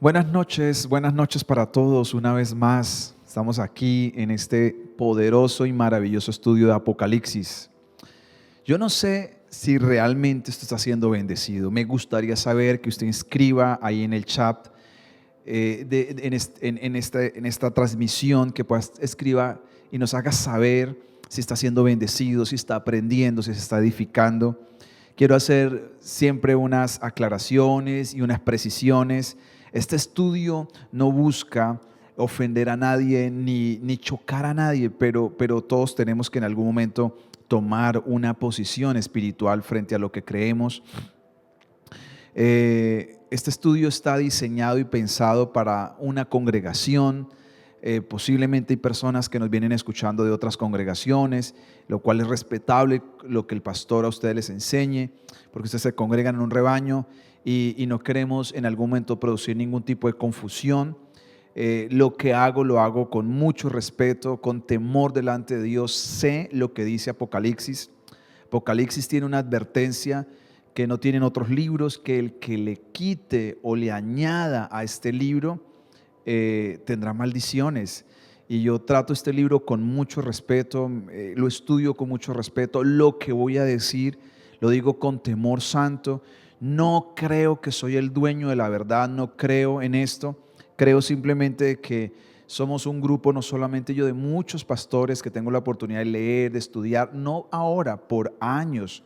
Buenas noches para todos. Una vez más, estamos aquí en este poderoso y maravilloso estudio de Apocalipsis. Yo no sé si realmente esto está siendo bendecido. Me gustaría saber que usted escriba ahí en el chat, en esta transmisión, que pueda escriba y nos haga saber si está siendo bendecido, si está aprendiendo, si se está edificando. Quiero hacer siempre unas aclaraciones y unas precisiones. Este estudio no busca ofender a nadie ni chocar a nadie, pero todos tenemos que en algún momento tomar una posición espiritual frente a lo que creemos. Este estudio está diseñado y pensado para una congregación. Posiblemente hay personas que nos vienen escuchando de otras congregaciones, lo cual es respetable lo que el pastor a ustedes les enseñe, porque ustedes se congregan en un rebaño y no queremos en algún momento producir ningún tipo de confusión. Lo que hago, lo hago con mucho respeto, con temor delante de Dios. Sé lo que dice Apocalipsis. Apocalipsis tiene una advertencia que no tienen otros libros, que el que le quite o le añada a este libro tendrá maldiciones. Y yo trato este libro con mucho respeto, lo estudio con mucho respeto. Lo que voy a decir lo digo con temor santo. No creo que soy el dueño de la verdad, no creo en esto. Creo simplemente que somos un grupo, no solamente yo, de muchos pastores que tengo la oportunidad de leer, de estudiar, no ahora, por años.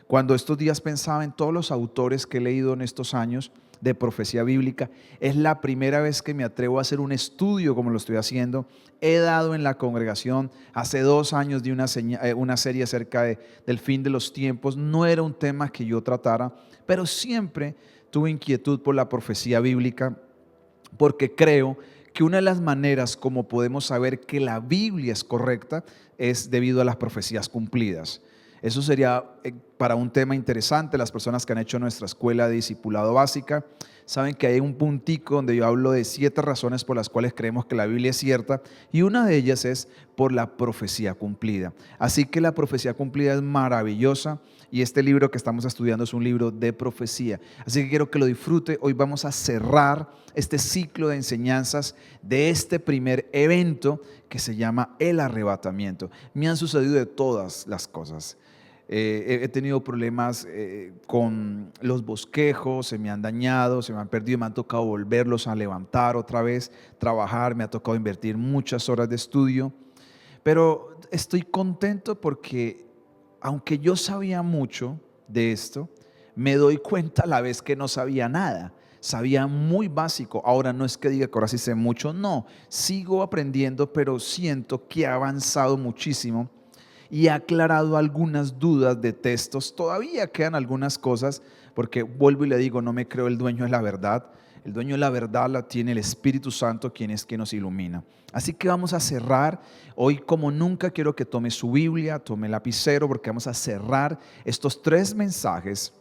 Cuando estos días pensaba en todos los autores que he leído en estos años de profecía bíblica, es la primera vez que me atrevo a hacer un estudio como lo estoy haciendo. He dado en la congregación hace 2 años de una serie acerca del fin de los tiempos. No era un tema que yo tratara, pero siempre tuve inquietud por la profecía bíblica, porque creo que una de las maneras como podemos saber que la Biblia es correcta es debido a las profecías cumplidas. Eso sería para un tema interesante. Las personas que han hecho nuestra escuela de discipulado básica saben que hay un puntico donde yo hablo de 7 razones por las cuales creemos que la Biblia es cierta, y una de ellas es por la profecía cumplida. Así que la profecía cumplida es maravillosa, y este libro que estamos estudiando es un libro de profecía. Así que quiero que lo disfrute. Hoy vamos a cerrar este ciclo de enseñanzas de este primer evento que se llama el arrebatamiento. Me han sucedido de todas las cosas. He tenido problemas con los bosquejos, se me han dañado, se me han perdido, me han tocado volverlos a levantar otra vez, trabajar, me ha tocado invertir muchas horas de estudio, pero estoy contento porque aunque yo sabía mucho de esto, me doy cuenta a la vez que no sabía nada. Sabía muy básico. Ahora no es que diga que ahora sí sé mucho, no, sigo aprendiendo, pero siento que he avanzado muchísimo y ha aclarado algunas dudas de textos. Todavía quedan algunas cosas, porque vuelvo y le digo, no me creo el dueño de la verdad. El dueño de la verdad la tiene el Espíritu Santo, quien es quien nos ilumina. Así que vamos a cerrar. Hoy, como nunca, quiero que tome su Biblia, tome el lapicero, porque vamos a cerrar estos 3 mensajes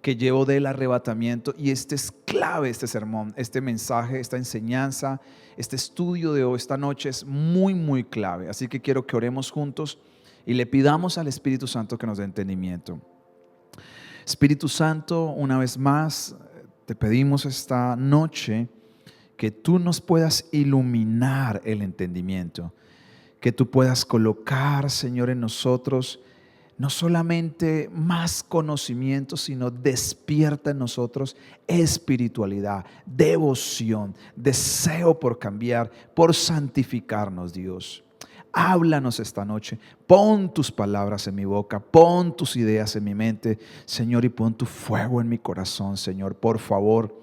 que llevo del arrebatamiento. Y este es clave, este sermón, este mensaje, esta enseñanza, este estudio de hoy, esta noche es muy, muy clave. Así que quiero que oremos juntos y le pidamos al Espíritu Santo que nos dé entendimiento. Espíritu Santo, una vez más, te pedimos esta noche que tú nos puedas iluminar el entendimiento, que tú puedas colocar, Señor, en nosotros no solamente más conocimiento, sino despierta en nosotros espiritualidad, devoción, deseo por cambiar, por santificarnos, Dios. Háblanos esta noche, pon tus palabras en mi boca, pon tus ideas en mi mente, Señor, y pon tu fuego en mi corazón, Señor, por favor.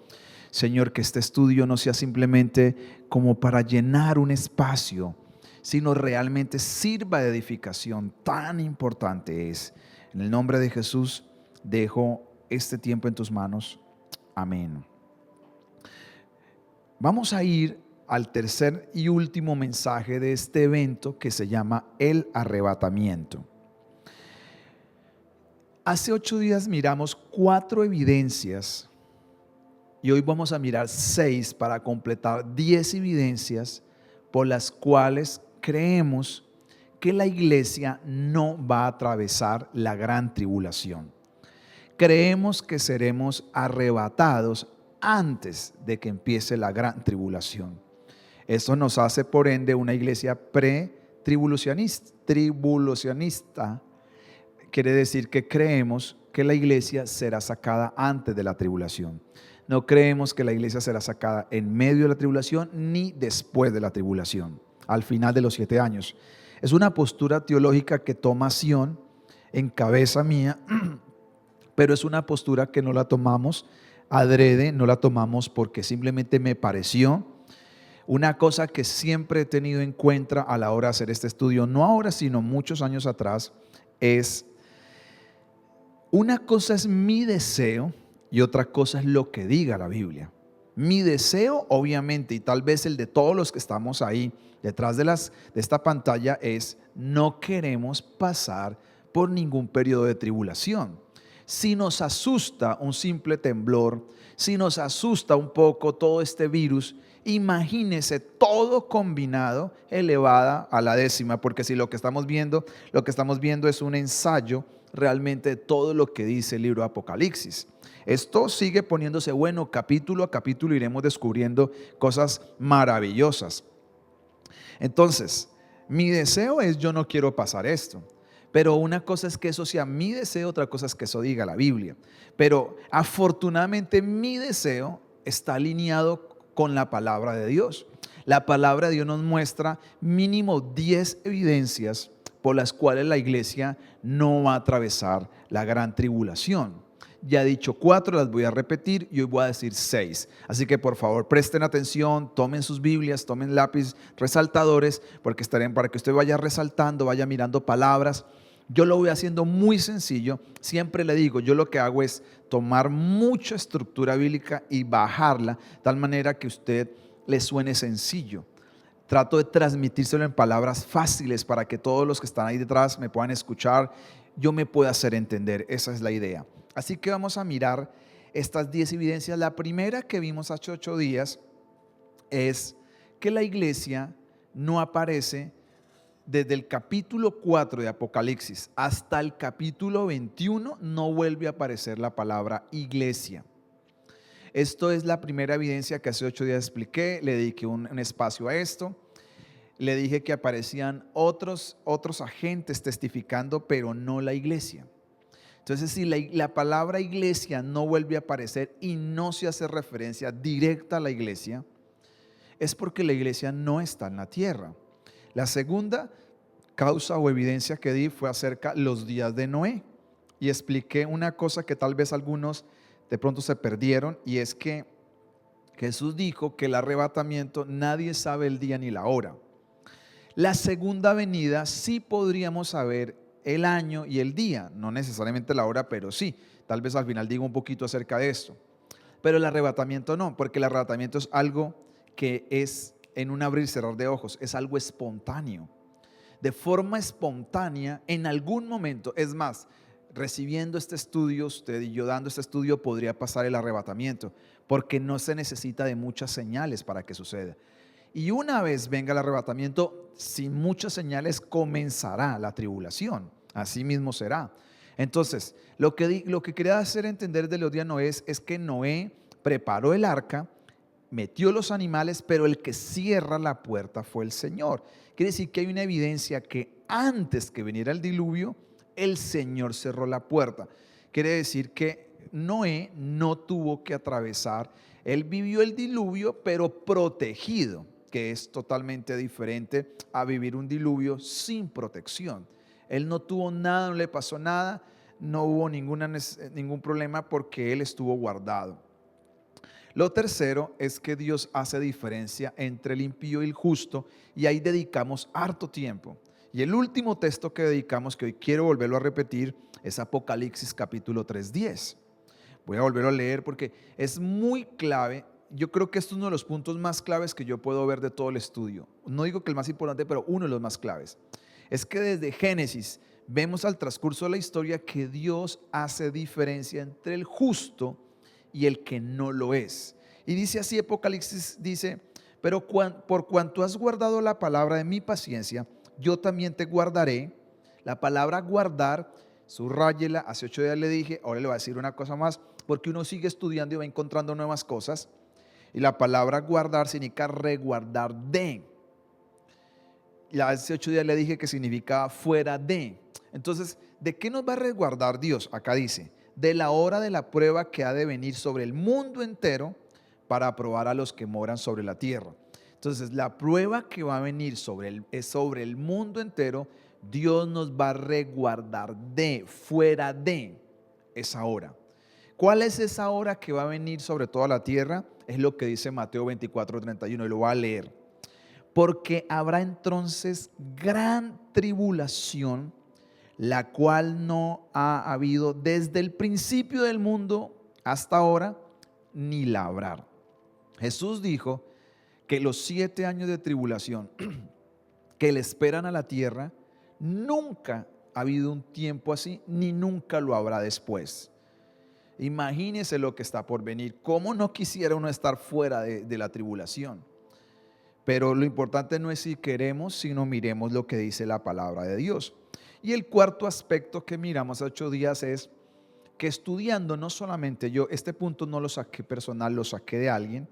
Señor, que este estudio no sea simplemente como para llenar un espacio, sino realmente sirva de edificación. Tan importante es. En el nombre de Jesús dejo este tiempo en tus manos. Amén. Vamos a ir al tercer y último mensaje de este evento, que se llama el arrebatamiento. Hace 8 días miramos 4 evidencias y hoy vamos a mirar 6 para completar 10 evidencias por las cuales creemos que la iglesia no va a atravesar la gran tribulación. Creemos que seremos arrebatados antes de que empiece la gran tribulación. Esto nos hace, por ende, una iglesia tribulacionista. Quiere decir que creemos que la iglesia será sacada antes de la tribulación. No creemos que la iglesia será sacada en medio de la tribulación ni después de la tribulación, al final de los 7 años. Es una postura teológica que toma Sion en cabeza mía, pero es una postura que no la tomamos adrede, no la tomamos porque simplemente me pareció. Una cosa que siempre he tenido en cuenta a la hora de hacer este estudio, no ahora sino muchos años atrás, es una cosa es mi deseo y otra cosa es lo que diga la Biblia. Mi deseo, obviamente, y tal vez el de todos los que estamos ahí detrás de esta pantalla, es no queremos pasar por ningún periodo de tribulación. Si nos asusta un simple temblor, si nos asusta un poco todo este virus, imagínese todo combinado elevada a la décima, porque si lo que estamos viendo es un ensayo realmente de todo lo que dice el libro de Apocalipsis. Esto sigue poniéndose bueno, capítulo a capítulo iremos descubriendo cosas maravillosas. Entonces, mi deseo es, yo no quiero pasar esto. Pero una cosa es que eso sea mi deseo, otra cosa es que eso diga la Biblia. Pero afortunadamente mi deseo está alineado con la palabra de Dios. La palabra de Dios nos muestra mínimo 10 evidencias por las cuales la iglesia no va a atravesar la gran tribulación. Ya he dicho 4, las voy a repetir y hoy voy a decir 6. Así que por favor presten atención, tomen sus Biblias, tomen lápiz, resaltadores, porque estarán para que usted vaya resaltando, vaya mirando palabras. Yo lo voy haciendo muy sencillo. Siempre le digo, yo lo que hago es tomar mucha estructura bíblica y bajarla de tal manera que a usted le suene sencillo. Trato de transmitírselo en palabras fáciles para que todos los que están ahí detrás me puedan escuchar, yo me pueda hacer entender. Esa es la idea. Así que vamos a mirar estas 10 evidencias. La primera que vimos hace 8 días es que la iglesia no aparece desde el capítulo 4 de Apocalipsis hasta el capítulo 21, no vuelve a aparecer la palabra iglesia. Esto es la primera evidencia que hace 8 días expliqué, le dediqué un espacio a esto. Le dije que aparecían otros agentes testificando, pero no la iglesia. Entonces, si la palabra iglesia no vuelve a aparecer y no se hace referencia directa a la iglesia, es porque la iglesia no está en la tierra. La segunda causa o evidencia que di fue acerca de los días de Noé. Y expliqué una cosa que tal vez algunos de pronto se perdieron, y es que Jesús dijo que el arrebatamiento nadie sabe el día ni la hora. La segunda venida sí podríamos saber el año y el día, no necesariamente la hora, pero sí. Tal vez al final digo un poquito acerca de esto. Pero el arrebatamiento no, porque el arrebatamiento es algo que es en un abrir y cerrar de ojos, es algo espontáneo. De forma espontánea, en algún momento, es más, recibiendo este estudio, usted y yo dando este estudio, podría pasar el arrebatamiento, porque no se necesita de muchas señales para que suceda. Y una vez venga el arrebatamiento, sin muchas señales comenzará la tribulación. Así mismo será. Entonces, lo que quería hacer entender de los días de Noé es que Noé preparó el arca, metió los animales, pero el que cierra la puerta fue el Señor. Quiere decir que hay una evidencia que antes que viniera el diluvio, el Señor cerró la puerta. Quiere decir que Noé no tuvo que atravesar. Él vivió el diluvio, pero protegido, que es totalmente diferente a vivir un diluvio sin protección. Él no tuvo nada, no le pasó nada, no hubo ningún problema porque él estuvo guardado. Lo tercero es que Dios hace diferencia entre el impío y el justo, y ahí dedicamos harto tiempo. Y el último texto que dedicamos, que hoy quiero volverlo a repetir, es Apocalipsis capítulo 3:10. Voy a volverlo a leer porque es muy clave. Yo creo que esto es uno de los puntos más claves que yo puedo ver de todo el estudio. No digo que el más importante, pero uno de los más claves. Es que desde Génesis vemos al transcurso de la historia que Dios hace diferencia entre el justo y el que no lo es. Y dice así Apocalipsis, dice: pero por cuanto has guardado la palabra de mi paciencia, yo también te guardaré. La palabra guardar, subráyela, hace 8 días le dije, ahora le voy a decir una cosa más. porque uno sigue estudiando y va encontrando nuevas cosas. Y la palabra guardar significa reguardar de. Ya hace 8 días le dije que significa fuera de. Entonces, ¿de qué nos va a resguardar Dios? Acá dice, de la hora de la prueba que ha de venir sobre el mundo entero para probar a los que moran sobre la tierra. Entonces, la prueba que va a venir es sobre el mundo entero. Dios nos va a resguardar de, fuera de esa hora. ¿Cuál es esa hora que va a venir sobre toda la tierra? Es lo que dice Mateo 24:31 y lo voy a leer. Porque habrá entonces gran tribulación, la cual no ha habido desde el principio del mundo hasta ahora, ni la habrá. Jesús dijo que los 7 años de tribulación que le esperan a la tierra, nunca ha habido un tiempo así, ni nunca lo habrá después. Imagínese lo que está por venir. ¿Cómo no quisiera uno estar fuera de la tribulación? Pero lo importante no es si queremos, sino miremos lo que dice la palabra de Dios. Y el cuarto aspecto que miramos hace 8 días es que estudiando, no solamente yo, este punto no lo saqué personal, lo saqué de alguien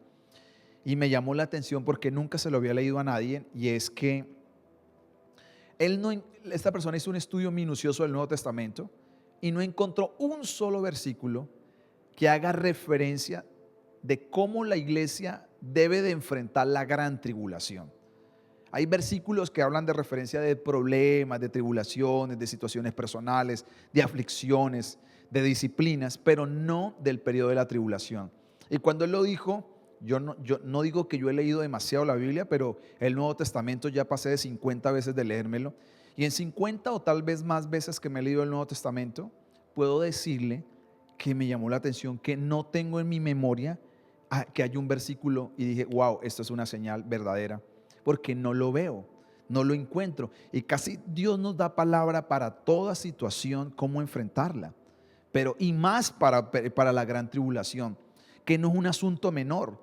y me llamó la atención porque nunca se lo había leído a nadie, y es que esta persona hizo un estudio minucioso del Nuevo Testamento y no encontró un solo versículo que haga referencia de cómo la iglesia debe de enfrentar la gran tribulación. Hay versículos que hablan de referencia de problemas, de tribulaciones, de situaciones personales, de aflicciones, de disciplinas, pero no del periodo de la tribulación. Y cuando él lo dijo, yo no digo que yo he leído demasiado la Biblia, pero el Nuevo Testamento ya pasé de 50 veces de leérmelo. Y en 50 o tal vez más veces que me he leído el Nuevo Testamento, puedo decirle que me llamó la atención que no tengo en mi memoria que hay un versículo y dije, wow, esto es una señal verdadera, porque no lo veo, no lo encuentro. Y casi Dios nos da palabra para toda situación, cómo enfrentarla, pero y más para la gran tribulación, que no es un asunto menor.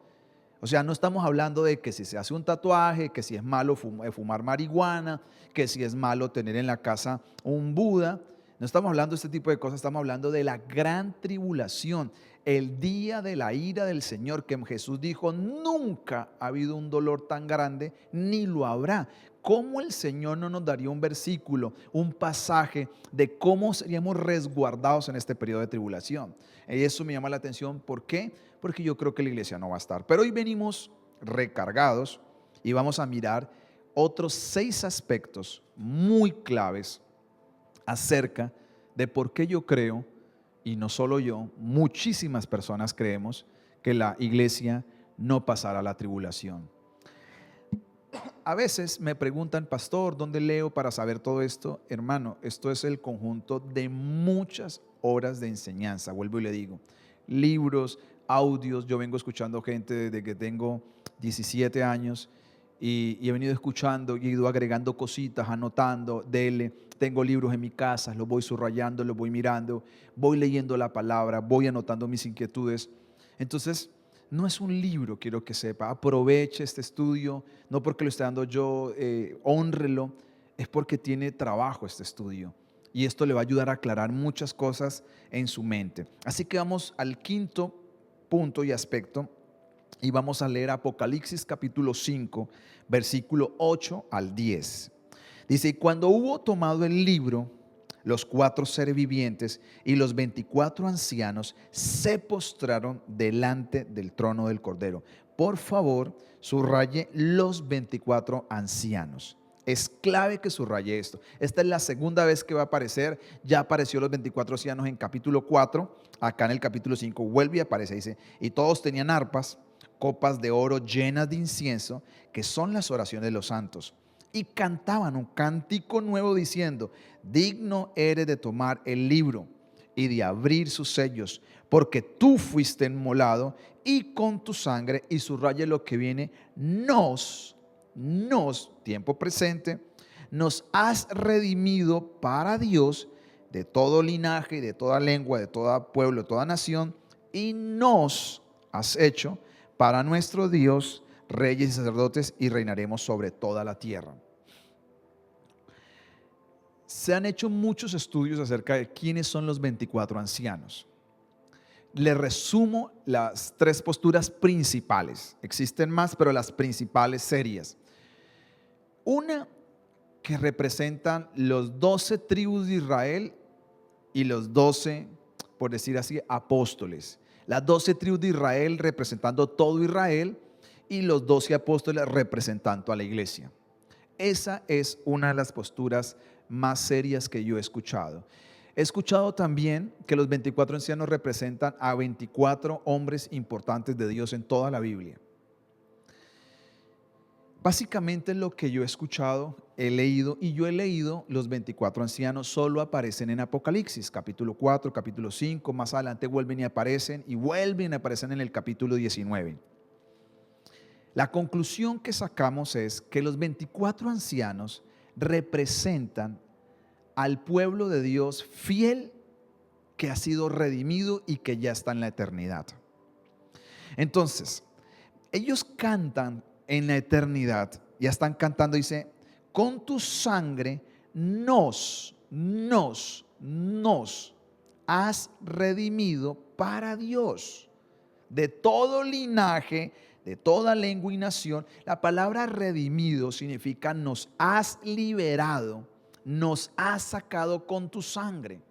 O sea, no estamos hablando de que si se hace un tatuaje, que si es malo fumar marihuana, que si es malo tener en la casa un Buda. No estamos hablando de este tipo de cosas, estamos hablando de la gran tribulación, el día de la ira del Señor, que Jesús dijo, nunca ha habido un dolor tan grande, ni lo habrá. ¿Cómo el Señor no nos daría un versículo, un pasaje de cómo seríamos resguardados en este periodo de tribulación? Y eso me llama la atención. ¿Por qué? Porque yo creo que la iglesia no va a estar. Pero hoy venimos recargados y vamos a mirar otros 6 aspectos muy claves acerca de por qué yo creo, y no solo yo, muchísimas personas creemos que la iglesia no pasará la tribulación. A veces me preguntan, pastor, ¿dónde leo para saber todo esto? Hermano, esto es el conjunto de muchas horas de enseñanza, vuelvo y le digo, libros, audios. Yo vengo escuchando gente desde que tengo 17 años y he venido escuchando y he ido agregando cositas, anotando, tengo libros en mi casa, los voy subrayando, los voy mirando, voy leyendo la palabra, voy anotando mis inquietudes. Entonces, no es un libro, quiero que sepa. Aproveche este estudio, no porque lo esté dando yo, hónrelo, es porque tiene trabajo este estudio. Y esto le va a ayudar a aclarar muchas cosas en su mente. Así que vamos al quinto punto y aspecto y vamos a leer Apocalipsis capítulo 5, versículo 8 al 10. Dice, y cuando hubo tomado el libro, los 4 seres vivientes y los 24 ancianos se postraron delante del trono del Cordero. Por favor, subraye los 24 ancianos. Es clave que subraye esto. Esta es la segunda vez que va a aparecer. Ya apareció los 24 ancianos en capítulo 4. Acá en el capítulo 5 vuelve y aparece. Dice, y todos tenían arpas, copas de oro llenas de incienso, que son las oraciones de los santos. Y cantaban un cántico nuevo diciendo, digno eres de tomar el libro y de abrir sus sellos, porque tú fuiste inmolado y con tu sangre, y subraye lo que viene, tiempo presente, nos has redimido para Dios de todo linaje, de toda lengua, de todo pueblo, de toda nación, y nos has hecho para nuestro Dios reyes y sacerdotes, y reinaremos sobre toda la tierra. Se han hecho muchos estudios acerca de quiénes son los 24 ancianos. le resumo las tres posturas principales. Existen más, pero las principales serias. Una, que representan los 12 tribus de Israel y los 12, por decir así, apóstoles. Las 12 tribus de Israel representando todo Israel y los 12 apóstoles representando a la iglesia. Esa es una de las posturas más serias que yo he escuchado. He escuchado también que los 24 ancianos representan a 24 hombres importantes de Dios en toda la Biblia. Básicamente lo que yo he escuchado, he leído, y yo he leído los 24 ancianos solo aparecen en Apocalipsis, capítulo 4, capítulo 5, más adelante vuelven y aparecen en el capítulo 19. La conclusión que sacamos es que los 24 ancianos representan al pueblo de Dios fiel que ha sido redimido y que ya está en la eternidad. Entonces, ellos cantan en la eternidad, ya están cantando, dice, con tu sangre nos has redimido para Dios, de todo linaje, de toda lengua y nación. La palabra redimido significa nos has liberado, nos has sacado con tu sangre.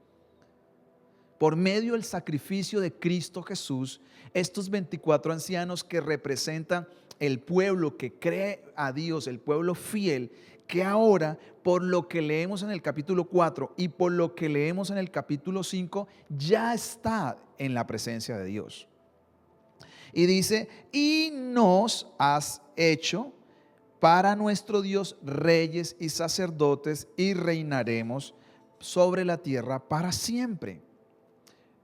Por medio del sacrificio de Cristo Jesús, estos 24 ancianos que representan el pueblo que cree a Dios, el pueblo fiel, que ahora, por lo que leemos en el capítulo 4 y por lo que leemos en el capítulo 5, ya está en la presencia de Dios. Y dice, y nos has hecho para nuestro Dios reyes y sacerdotes y reinaremos sobre la tierra para siempre.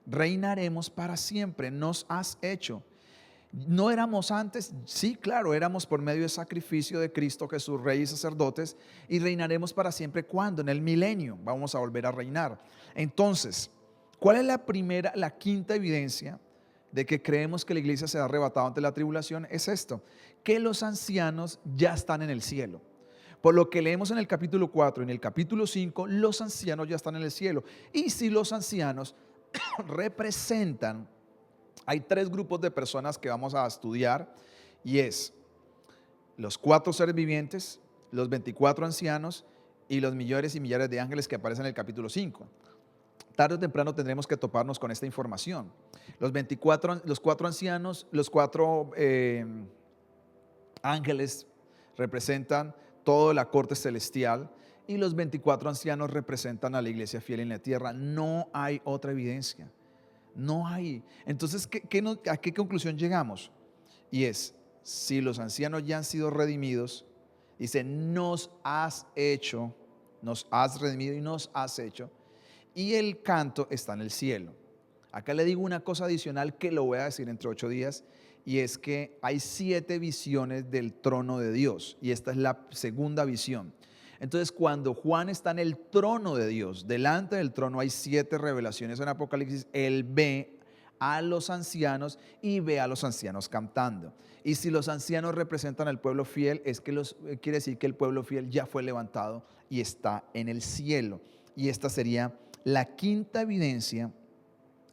Reinaremos para siempre, nos has hecho. ¿No éramos antes? Sí, claro, éramos por medio del sacrificio de Cristo Jesús, rey y sacerdotes, y reinaremos para siempre. ¿Cuándo? En el milenio vamos a volver a reinar. Entonces, ¿cuál es la quinta evidencia de que creemos que la iglesia se ha arrebatado ante la tribulación? Es esto, que los ancianos ya están en el cielo. Por lo que leemos en el capítulo 4 y en el capítulo 5, los ancianos ya están en el cielo. Y si los ancianos representan, hay tres grupos de personas que vamos a estudiar, y es los 4 seres vivientes, los 24 ancianos y los millares y millares de ángeles que aparecen en el capítulo 5. Tarde o temprano tendremos que toparnos con esta información. Los 4 ancianos, los 4 ángeles representan toda la corte celestial y los 24 ancianos representan a la iglesia fiel en la tierra. No hay otra evidencia. No hay. Entonces, ¿a qué conclusión llegamos? Y es, si los ancianos ya han sido redimidos, dice, nos has redimido y nos has hecho, y el canto está en el cielo. Acá le digo una cosa adicional que lo voy a decir entre 8 días, y es que hay 7 visiones del trono de Dios, y esta es la segunda visión. Entonces, cuando Juan está en el trono de Dios, delante del trono hay 7 revelaciones en Apocalipsis. Él ve a los ancianos y ve a los ancianos cantando. Y si los ancianos representan al pueblo fiel, quiere decir que el pueblo fiel ya fue levantado y está en el cielo. Y esta sería la quinta evidencia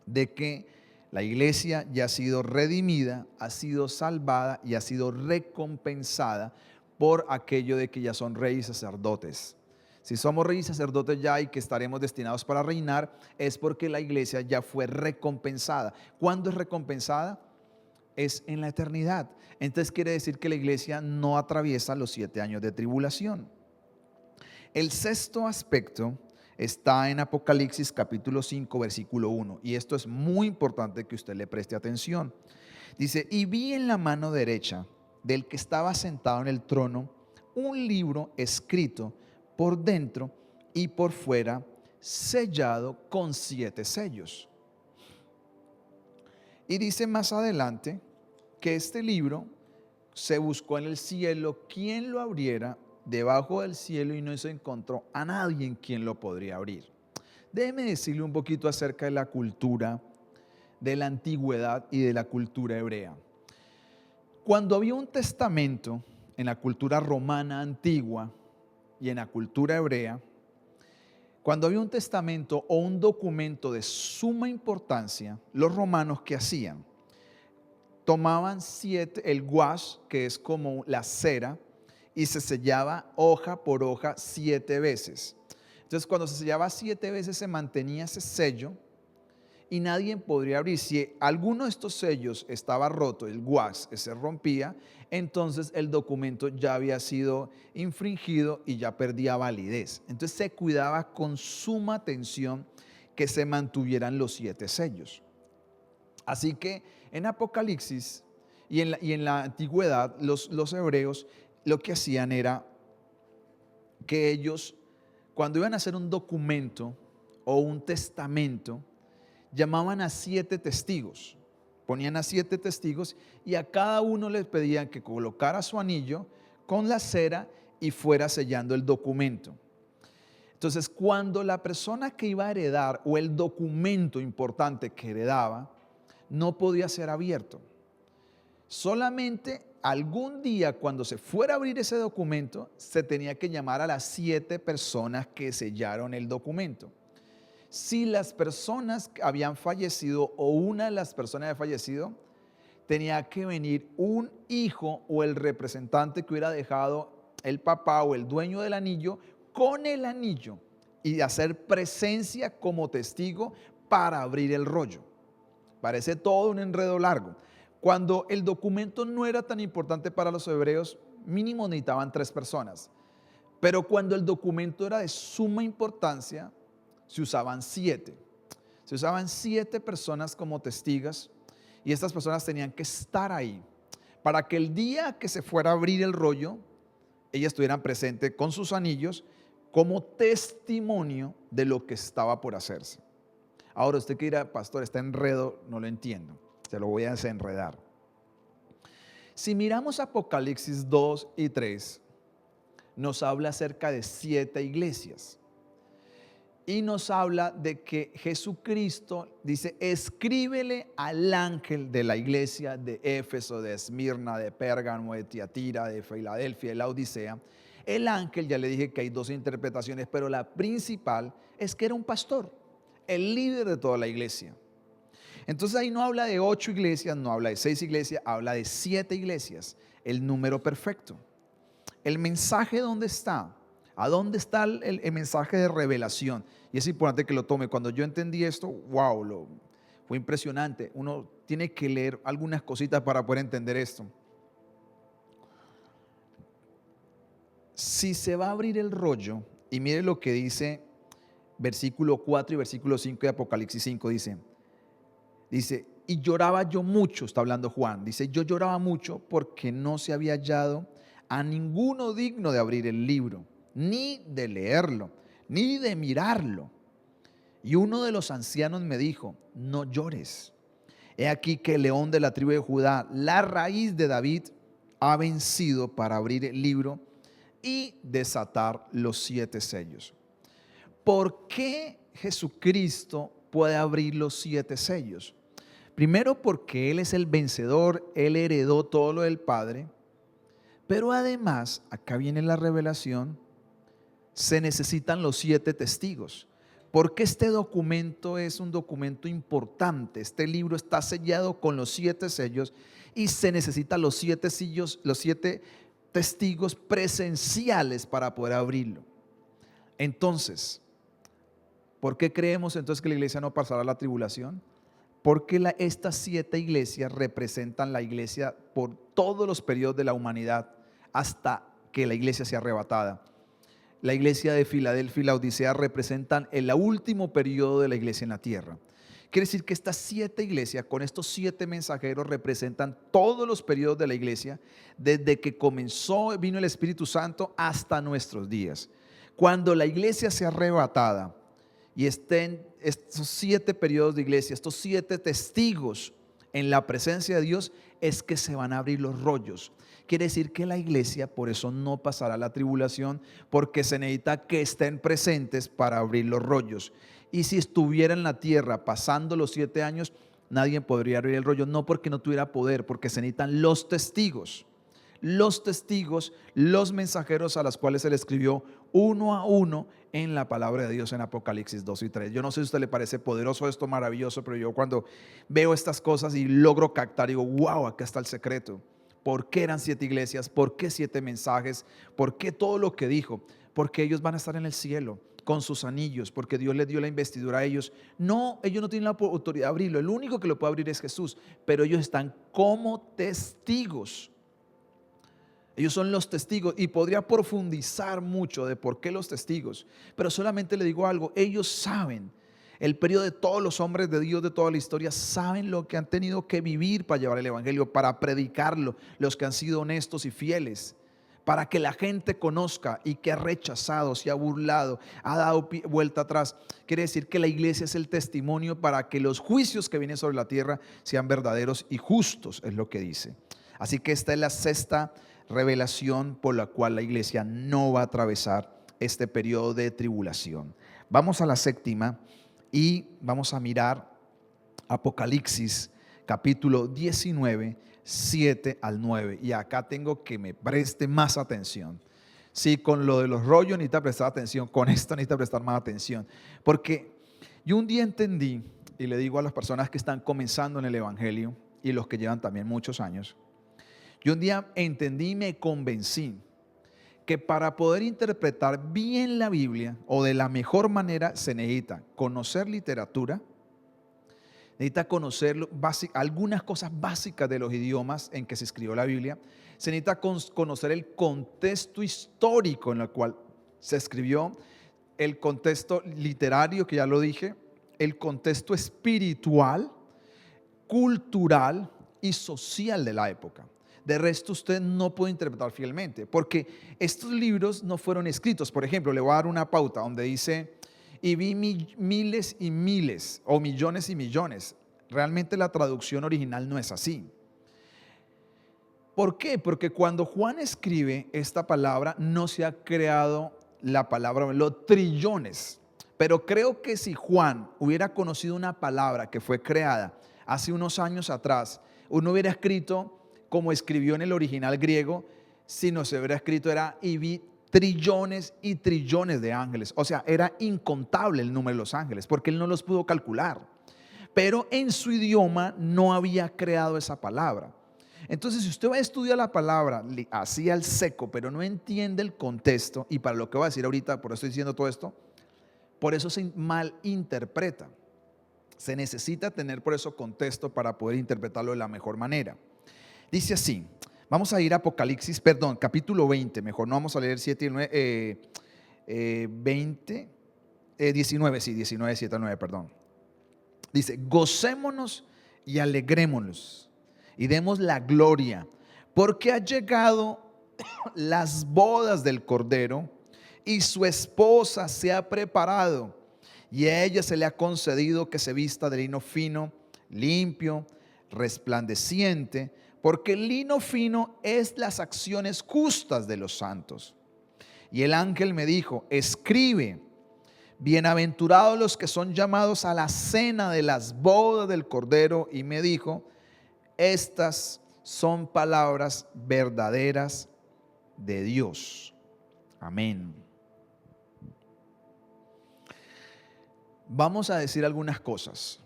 de que la iglesia ya ha sido redimida, ha sido salvada y ha sido recompensada por aquello de que ya son reyes y sacerdotes. Si somos reyes y sacerdotes ya y que estaremos destinados para reinar, es porque la iglesia ya fue recompensada. ¿Cuándo es recompensada? Es en la eternidad. Entonces quiere decir que la iglesia no atraviesa los 7 años de tribulación. El sexto aspecto está en Apocalipsis capítulo 5 versículo 1, y esto es muy importante que usted le preste atención. Dice, y vi en la mano derecha del que estaba sentado en el trono un libro escrito por dentro y por fuera, sellado con 7 sellos. Y dice más adelante que este libro se buscó en el cielo quien lo abriera, debajo del cielo, y no se encontró a nadie en quien lo podría abrir. Déjeme decirle un poquito acerca de la cultura de la antigüedad y de la cultura hebrea. Cuando había un testamento en la cultura romana antigua y en la cultura hebrea, Cuando había un testamento o un documento de suma importancia, los romanos, ¿qué hacían? Tomaban el wash, que es como la cera, y se sellaba hoja por hoja 7 veces. Entonces, cuando se sellaba 7 veces, se mantenía ese sello y nadie podría abrir. Si alguno de estos sellos estaba roto, el wax se rompía, entonces el documento ya había sido infringido y ya perdía validez. Entonces se cuidaba con suma atención que se mantuvieran los 7 sellos. Así que en Apocalipsis y en la antigüedad, los hebreos lo que hacían era que ellos, cuando iban a hacer un documento o un testamento, llamaban a 7 testigos, ponían a 7 testigos y a cada uno les pedían que colocara su anillo con la cera y fuera sellando el documento. Entonces, cuando la persona que iba a heredar o el documento importante que heredaba no podía ser abierto, solamente algún día cuando se fuera a abrir ese documento se tenía que llamar a las 7 personas que sellaron el documento. Si las personas habían fallecido o una de las personas había fallecido, tenía que venir un hijo o el representante que hubiera dejado el papá o el dueño del anillo con el anillo y hacer presencia como testigo para abrir el rollo. Parece todo un enredo largo. Cuando el documento no era tan importante para los hebreos, mínimo necesitaban 3 personas. Pero cuando el documento era de suma importancia, se usaban 7. Se usaban 7 personas como testigas y estas personas tenían que estar ahí para que el día que se fuera a abrir el rollo, ellas estuvieran presentes con sus anillos como testimonio de lo que estaba por hacerse. Ahora usted que dirá, pastor, este enredo no lo entiendo, se lo voy a desenredar. Si miramos Apocalipsis 2 y 3, nos habla acerca de 7 iglesias. Y nos habla de que Jesucristo dice, escríbele al ángel de la iglesia de Éfeso, de Esmirna, de Pérgamo, de Tiatira, de Filadelfia, de la Odisea. El ángel, ya le dije que hay 2 interpretaciones, pero la principal es que era un pastor, el líder de toda la iglesia. Entonces ahí no habla de 8 iglesias, no habla de 6 iglesias, habla de 7 iglesias, el número perfecto. El mensaje, ¿dónde está? ¿A dónde está el mensaje de revelación? Y es importante que lo tome. Cuando yo entendí esto, wow, fue impresionante. Uno tiene que leer algunas cositas para poder entender esto. Si se va a abrir el rollo, y mire lo que dice versículo 4 y versículo 5 de Apocalipsis 5, dice, y lloraba yo mucho, está hablando Juan, dice, yo lloraba mucho porque no se había hallado a ninguno digno de abrir el libro, ni de leerlo, ni de mirarlo. Y uno de los ancianos me dijo, no llores. He aquí que el león de la tribu de Judá, la raíz de David, ha vencido para abrir el libro y desatar los 7 sellos. ¿Por qué Jesucristo puede abrir los 7 sellos? Primero porque Él es el vencedor, Él heredó todo lo del Padre, pero además, acá viene la revelación, se necesitan los 7 testigos. Porque este documento es un documento importante. Este libro está sellado con los 7 sellos y se necesitan los 7 sellos, los 7 testigos presenciales para poder abrirlo. Entonces, ¿por qué creemos entonces que la iglesia no pasará la tribulación? Porque estas 7 iglesias representan la iglesia por todos los periodos de la humanidad hasta que la iglesia sea arrebatada. La iglesia de Filadelfia y la Odisea representan el último periodo de la iglesia en la tierra. Quiere decir que estas 7 iglesias, con estos 7 mensajeros, representan todos los periodos de la iglesia, desde que vino el Espíritu Santo hasta nuestros días. Cuando la iglesia sea arrebatada y estén estos 7 periodos de iglesia, estos 7 testigos en la presencia de Dios, es que se van a abrir los rollos. Quiere decir que la iglesia por eso no pasará la tribulación, porque se necesita que estén presentes para abrir los rollos. Y si estuviera en la tierra pasando los 7 años, nadie podría abrir el rollo, no porque no tuviera poder, porque se necesitan los testigos. los testigos, los mensajeros a los cuales se le escribió uno a uno en la palabra de Dios en Apocalipsis 2 y 3. Yo no sé si a usted le parece poderoso esto, maravilloso, pero yo cuando veo estas cosas y logro captar, digo, wow, acá está el secreto. ¿Por qué eran 7 iglesias? ¿Por qué 7 mensajes? ¿Por qué todo lo que dijo? Porque ellos van a estar en el cielo con sus anillos, porque Dios les dio la investidura a ellos. No, ellos no tienen la autoridad de abrirlo, el único que lo puede abrir es Jesús, pero ellos están como testigos. Ellos son los testigos y podría profundizar mucho de por qué los testigos, pero solamente le digo algo, ellos saben, el periodo de todos los hombres de Dios de toda la historia saben lo que han tenido que vivir para llevar el evangelio, para predicarlo, los que han sido honestos y fieles, para que la gente conozca y que ha rechazado, se ha burlado, ha dado vuelta atrás. Quiere decir que la iglesia es el testimonio para que los juicios que vienen sobre la tierra sean verdaderos y justos, es lo que dice. Así que esta es la sexta revelación por la cual la iglesia no va a atravesar este periodo de tribulación. Vamos a la séptima y vamos a mirar Apocalipsis capítulo 19, 7 al 9. Y acá tengo que me preste más atención. Sí, con lo de los rollos necesita prestar atención, con esto necesita prestar más atención. Porque yo un día entendí, y le digo a las personas que están comenzando en el evangelio y los que llevan también muchos años, yo un día entendí y me convencí que para poder interpretar bien la Biblia o de la mejor manera se necesita conocer literatura, necesita conocer algunas cosas básicas de los idiomas en que se escribió la Biblia, se necesita conocer el contexto histórico en el cual se escribió, el contexto literario que ya lo dije, el contexto espiritual, cultural y social de la época. De resto usted no puede interpretar fielmente, porque estos libros no fueron escritos. Por ejemplo, le voy a dar una pauta donde dice, y vi miles y miles, o millones y millones. Realmente la traducción original no es así. ¿Por qué? Porque cuando Juan escribe esta palabra, no se ha creado la palabra, los trillones. Pero creo que si Juan hubiera conocido una palabra que fue creada hace unos años atrás, uno hubiera escrito como escribió en el original griego, sino se hubiera escrito era y vi trillones y trillones de ángeles. O sea, era incontable el número de los ángeles, porque él no los pudo calcular. Pero en su idioma no había creado esa palabra. Entonces, si usted va a estudiar la palabra así al seco, pero no entiende el contexto, y para lo que voy a decir ahorita, por eso estoy diciendo todo esto, por eso se malinterpreta. Se necesita tener por eso contexto para poder interpretarlo de la mejor manera. Dice así, vamos a ir a Apocalipsis, capítulo 20, mejor no vamos a leer 7 y 9, 19, sí, 19, 7 al 9, perdón. Dice, gocémonos y alegrémonos y demos la gloria, porque ha llegado las bodas del Cordero y su esposa se ha preparado y a ella se le ha concedido que se vista de lino fino, limpio, resplandeciente, porque el lino fino es las acciones justas de los santos. Y el ángel me dijo, escribe, bienaventurados los que son llamados a la cena de las bodas del Cordero. Y me dijo, estas son palabras verdaderas de Dios. Amén. Vamos a decir algunas cosas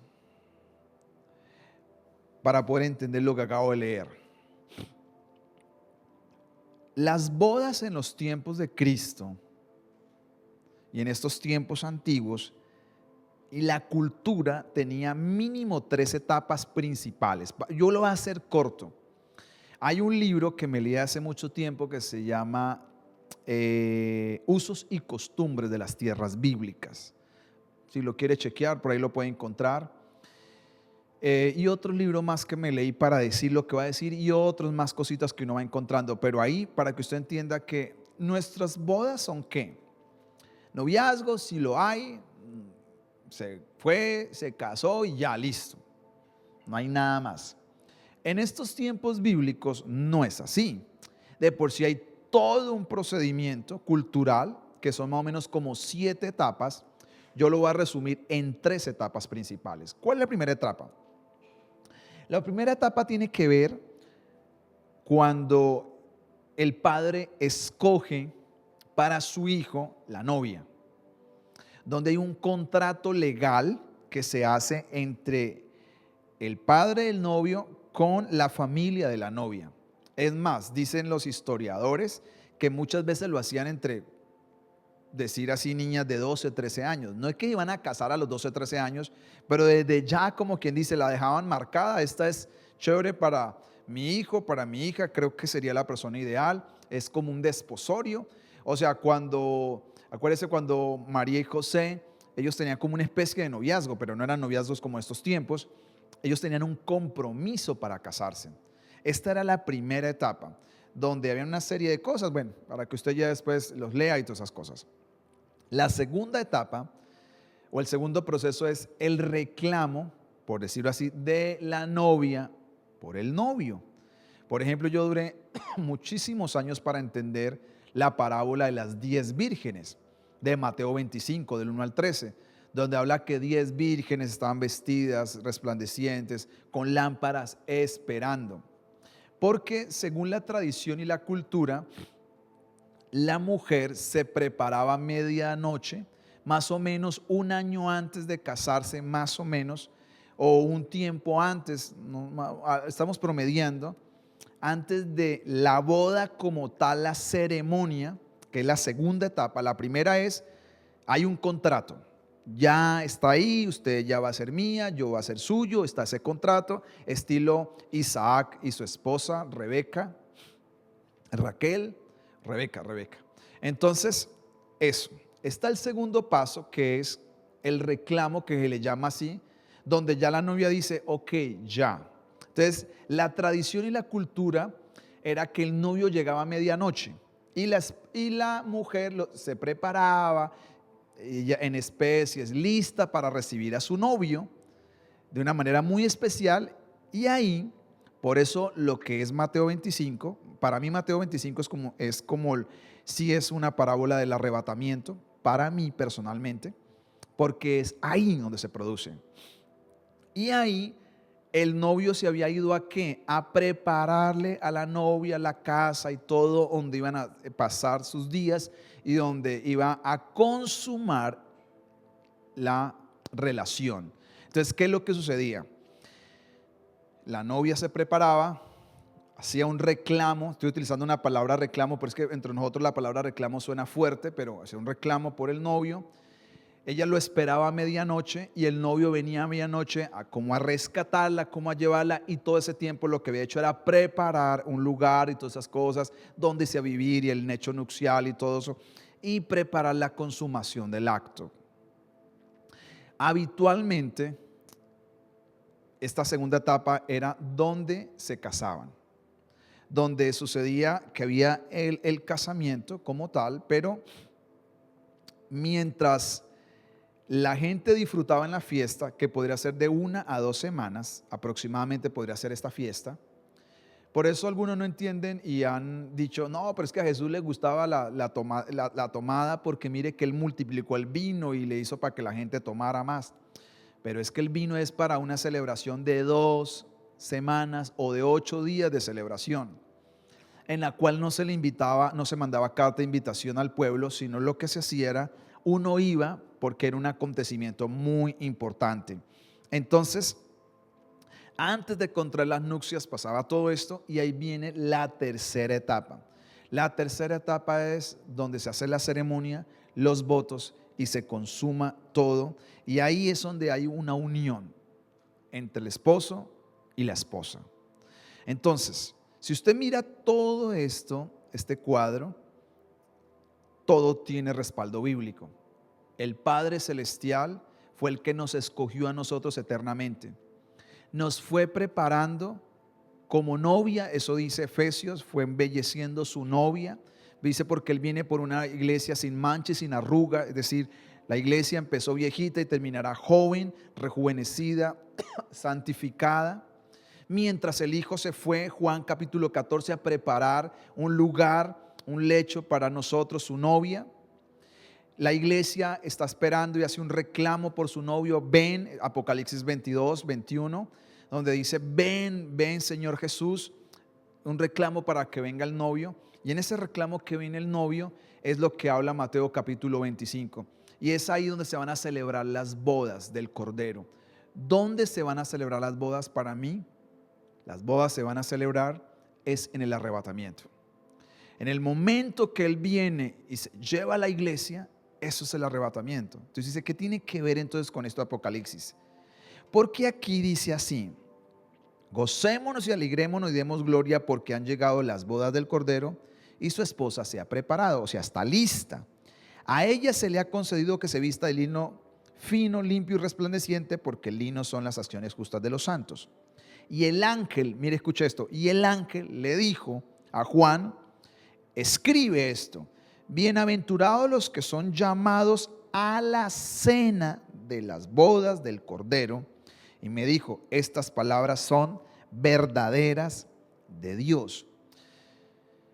para poder entender lo que acabo de leer. Las bodas en los tiempos de Cristo y en estos tiempos antiguos, y la cultura tenía mínimo 3 etapas principales. Yo lo voy a hacer corto. Hay un libro que me leí hace mucho tiempo que se llama Usos y costumbres de las tierras bíblicas. Si lo quiere chequear, por ahí lo puede encontrar. Y otro libro más que me leí para decir lo que va a decir y otros más cositas que uno va encontrando, pero ahí para que usted entienda que nuestras bodas son ¿qué? Noviazgo, si lo hay, se fue, se casó y ya, listo, no hay nada más. En estos tiempos bíblicos no es así. De por sí hay todo un procedimiento cultural que son más o menos como 7 etapas. Yo lo voy a resumir en 3 etapas principales. ¿Cuál es la primera etapa? La primera etapa tiene que ver cuando el padre escoge para su hijo la novia, donde hay un contrato legal que se hace entre el padre del novio con la familia de la novia. Es más, dicen los historiadores que muchas veces lo hacían entre, decir así, niñas de 12, 13 años. No es que iban a casar a los 12, 13 años, pero desde ya, como quien dice, la dejaban marcada. Esta es chévere para mi hijo, para mi hija, creo que sería la persona ideal. Es como un desposorio. O sea, acuérdense cuando María y José, ellos tenían como una especie de noviazgo, pero no eran noviazgos como estos tiempos. Ellos tenían un compromiso para casarse. Esta era la primera etapa, donde había una serie de cosas, bueno, para que usted ya después los lea y todas esas cosas. La segunda etapa, o el segundo proceso, es el reclamo, por decirlo así, de la novia por el novio. Por ejemplo, yo duré muchísimos años para entender la parábola de las 10 vírgenes de Mateo 25, del 1 al 13, donde habla que 10 vírgenes estaban vestidas, resplandecientes, con lámparas esperando. Porque según la tradición y la cultura, la mujer se preparaba a medianoche, más o menos un año antes de casarse, más o menos, o un tiempo antes, estamos promediando, antes de la boda como tal, la ceremonia, que es la segunda etapa. La primera es, hay un contrato, ya está ahí, usted ya va a ser mía, yo va a ser suyo, está ese contrato, estilo Isaac y su esposa Rebeca, Rebeca. Entonces, eso. Está el segundo paso, que es el reclamo, que se le llama así, donde ya la novia dice, ok, ya. Entonces, la tradición y la cultura era que el novio llegaba a medianoche y la mujer se preparaba ella en especies, lista para recibir a su novio de una manera muy especial. Y ahí, por eso lo que es Mateo 25, para mí Mateo 25 sí es una parábola del arrebatamiento, para mí personalmente, porque es ahí donde se produce. Y ahí el novio se había ido ¿a qué? A prepararle a la novia la casa y todo, donde iban a pasar sus días y donde iba a consumar la relación. Entonces, ¿qué es lo que sucedía? La novia se preparaba, hacía un reclamo. Estoy utilizando una palabra reclamo, pero es que entre nosotros la palabra reclamo suena fuerte, pero hacía un reclamo por el novio. Ella lo esperaba a medianoche y el novio venía a medianoche como a rescatarla, como a llevarla, y todo ese tiempo lo que había hecho era preparar un lugar y todas esas cosas donde se iba a vivir y el hecho nupcial y todo eso, y preparar la consumación del acto. Habitualmente, esta segunda etapa era donde se casaban, donde sucedía que había el casamiento como tal, pero mientras la gente disfrutaba en la fiesta, que podría ser de 1 a 2 semanas, aproximadamente podría ser esta fiesta. Por eso algunos no entienden y han dicho, no, pero es que a Jesús le gustaba la tomada porque mire que él multiplicó el vino y le hizo para que la gente tomara más. Pero es que el vino es para una celebración de 2 semanas o de 8 días de celebración, en la cual no se le invitaba, no se mandaba carta de invitación al pueblo, sino lo que se hacía era, uno iba porque era un acontecimiento muy importante. Entonces, antes de contraer las nupcias pasaba todo esto y ahí viene la tercera etapa. La tercera etapa es donde se hace la ceremonia, los votos y se consuma todo. Y ahí es donde hay una unión entre el esposo y la esposa. Entonces, si usted mira todo esto, este cuadro, todo tiene respaldo bíblico. El Padre Celestial fue el que nos escogió a nosotros eternamente. Nos fue preparando como novia, eso dice Efesios, fue embelleciendo su novia. Dice porque Él viene por una iglesia sin mancha y sin arruga, es decir, la iglesia empezó viejita y terminará joven, rejuvenecida, santificada. Mientras el Hijo se fue, Juan capítulo 14, a preparar un lugar, un lecho para nosotros, su novia. La iglesia está esperando y hace un reclamo por su novio. Ven, Apocalipsis 22, 21, donde dice, ven Señor Jesús, un reclamo para que venga el novio. Y en ese reclamo que viene el novio es lo que habla Mateo capítulo 25. Y es ahí donde se van a celebrar las bodas del Cordero. ¿Dónde se van a celebrar las bodas para mí? Las bodas se van a celebrar es en el arrebatamiento. En el momento que Él viene y se lleva a la iglesia, eso es el arrebatamiento. Entonces dice, ¿qué tiene que ver entonces con esto de Apocalipsis? Porque aquí dice así: gocémonos y alegrémonos y demos gloria porque han llegado las bodas del Cordero y su esposa se ha preparado, o sea, está lista. A ella se le ha concedido que se vista de lino fino, limpio y resplandeciente, porque el lino son las acciones justas de los santos. Y el ángel, mire, escucha esto, y el ángel le dijo a Juan: escribe esto, bienaventurados los que son llamados a la cena de las bodas del Cordero. Y me dijo, estas palabras son verdaderas de Dios.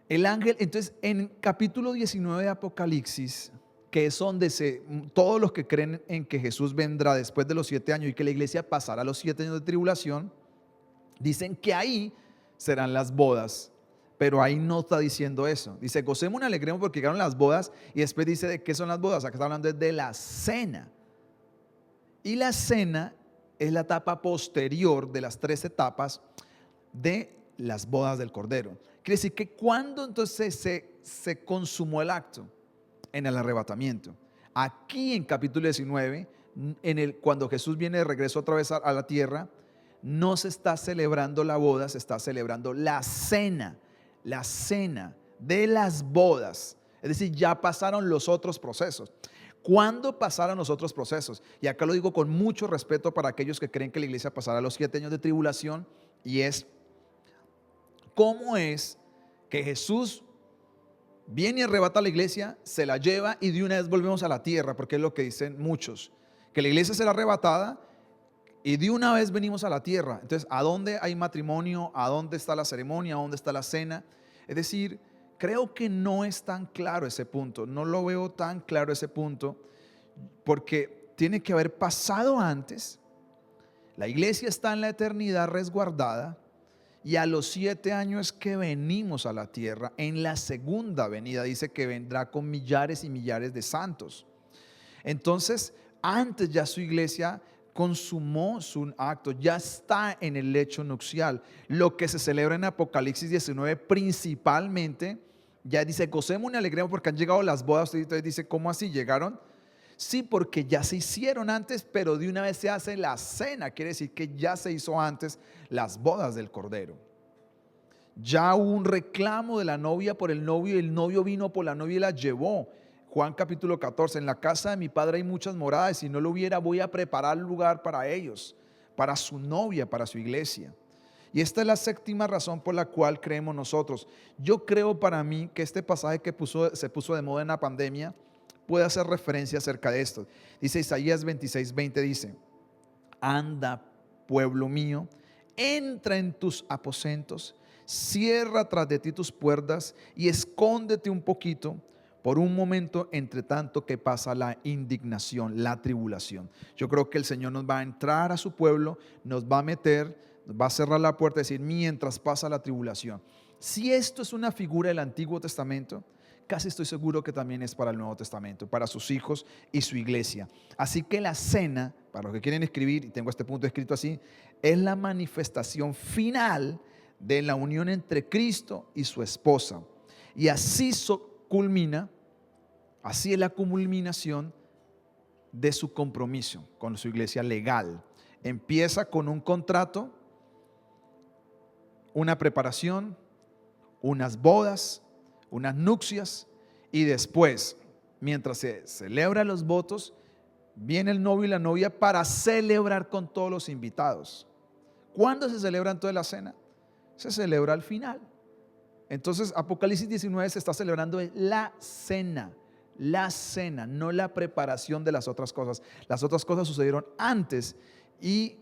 El ángel, entonces, en capítulo 19 de Apocalipsis, que es donde todos los que creen en que Jesús vendrá después de los 7 años y que la iglesia pasará los 7 años de tribulación, dicen que ahí serán las bodas. Pero ahí no está diciendo eso. Dice, gocemos y alegremos porque llegaron las bodas. Y después dice, ¿de qué son las bodas? Acá está hablando de la cena. Y la cena es la etapa posterior de las 3 etapas de las bodas del Cordero. Quiere decir que cuando entonces se consumó el acto, en el arrebatamiento. Aquí en capítulo 19, cuando Jesús viene de regreso otra vez a la tierra, no se está celebrando la boda, se está celebrando la cena de las bodas. Es decir, ya pasaron los otros procesos. ¿Cuándo pasaron los otros procesos? Y acá lo digo con mucho respeto para aquellos que creen que la iglesia pasará los 7 años de tribulación, y es, ¿cómo es que Jesús viene y arrebata a la iglesia, se la lleva y de una vez volvemos a la tierra? Porque es lo que dicen muchos, que la iglesia será arrebatada y de una vez venimos a la tierra. Entonces, ¿a dónde hay matrimonio? ¿A dónde está la ceremonia? ¿A dónde está la cena? Es decir, creo que no es tan claro ese punto, no lo veo tan claro ese punto, porque tiene que haber pasado antes. La iglesia está en la eternidad resguardada, y a los 7 años que venimos a la tierra, en la segunda venida, dice que vendrá con millares y millares de santos. Entonces, antes ya su iglesia consumó su acto, ya está en el lecho nupcial. Lo que se celebra en Apocalipsis 19 principalmente, ya dice, gocemos y alegremos porque han llegado las bodas. Usted dice, ¿cómo así llegaron? Sí, porque ya se hicieron antes, pero de una vez se hace la cena. Quiere decir que ya se hizo antes las bodas del Cordero. Ya hubo un reclamo de la novia por el novio, y el novio vino por la novia y la llevó. Juan capítulo 14, en la casa de mi padre hay muchas moradas, y si no lo hubiera, voy a preparar lugar para ellos, para su novia, para su iglesia. Y esta es la séptima razón por la cual creemos nosotros. Yo creo, para mí, que este pasaje que se puso de moda en la pandemia puede hacer referencia acerca de esto. Dice Isaías 26:20, dice, anda, pueblo mío, entra en tus aposentos, cierra tras de ti tus puertas y escóndete un poquito por un momento, entre tanto que pasa la indignación, la tribulación. Yo creo que el Señor nos va a entrar a su pueblo, nos va a meter, nos va a cerrar la puerta y decir, mientras pasa la tribulación. Si esto es una figura del Antiguo Testamento, casi estoy seguro que también es para el Nuevo Testamento, para sus hijos y su iglesia. Así que la cena, para los que quieren escribir, y tengo este punto escrito así, es la manifestación final de la unión entre Cristo y su esposa. Y así culmina, así es la culminación de su compromiso con su iglesia legal. Empieza con un contrato, una preparación, unas bodas, unas nupcias, y después, mientras se celebran los votos, viene el novio y la novia para celebrar con todos los invitados. ¿Cuándo se celebra entonces la cena? Se celebra al final. Entonces, Apocalipsis 19 se está celebrando la cena, no la preparación de las otras cosas. Las otras cosas sucedieron antes, y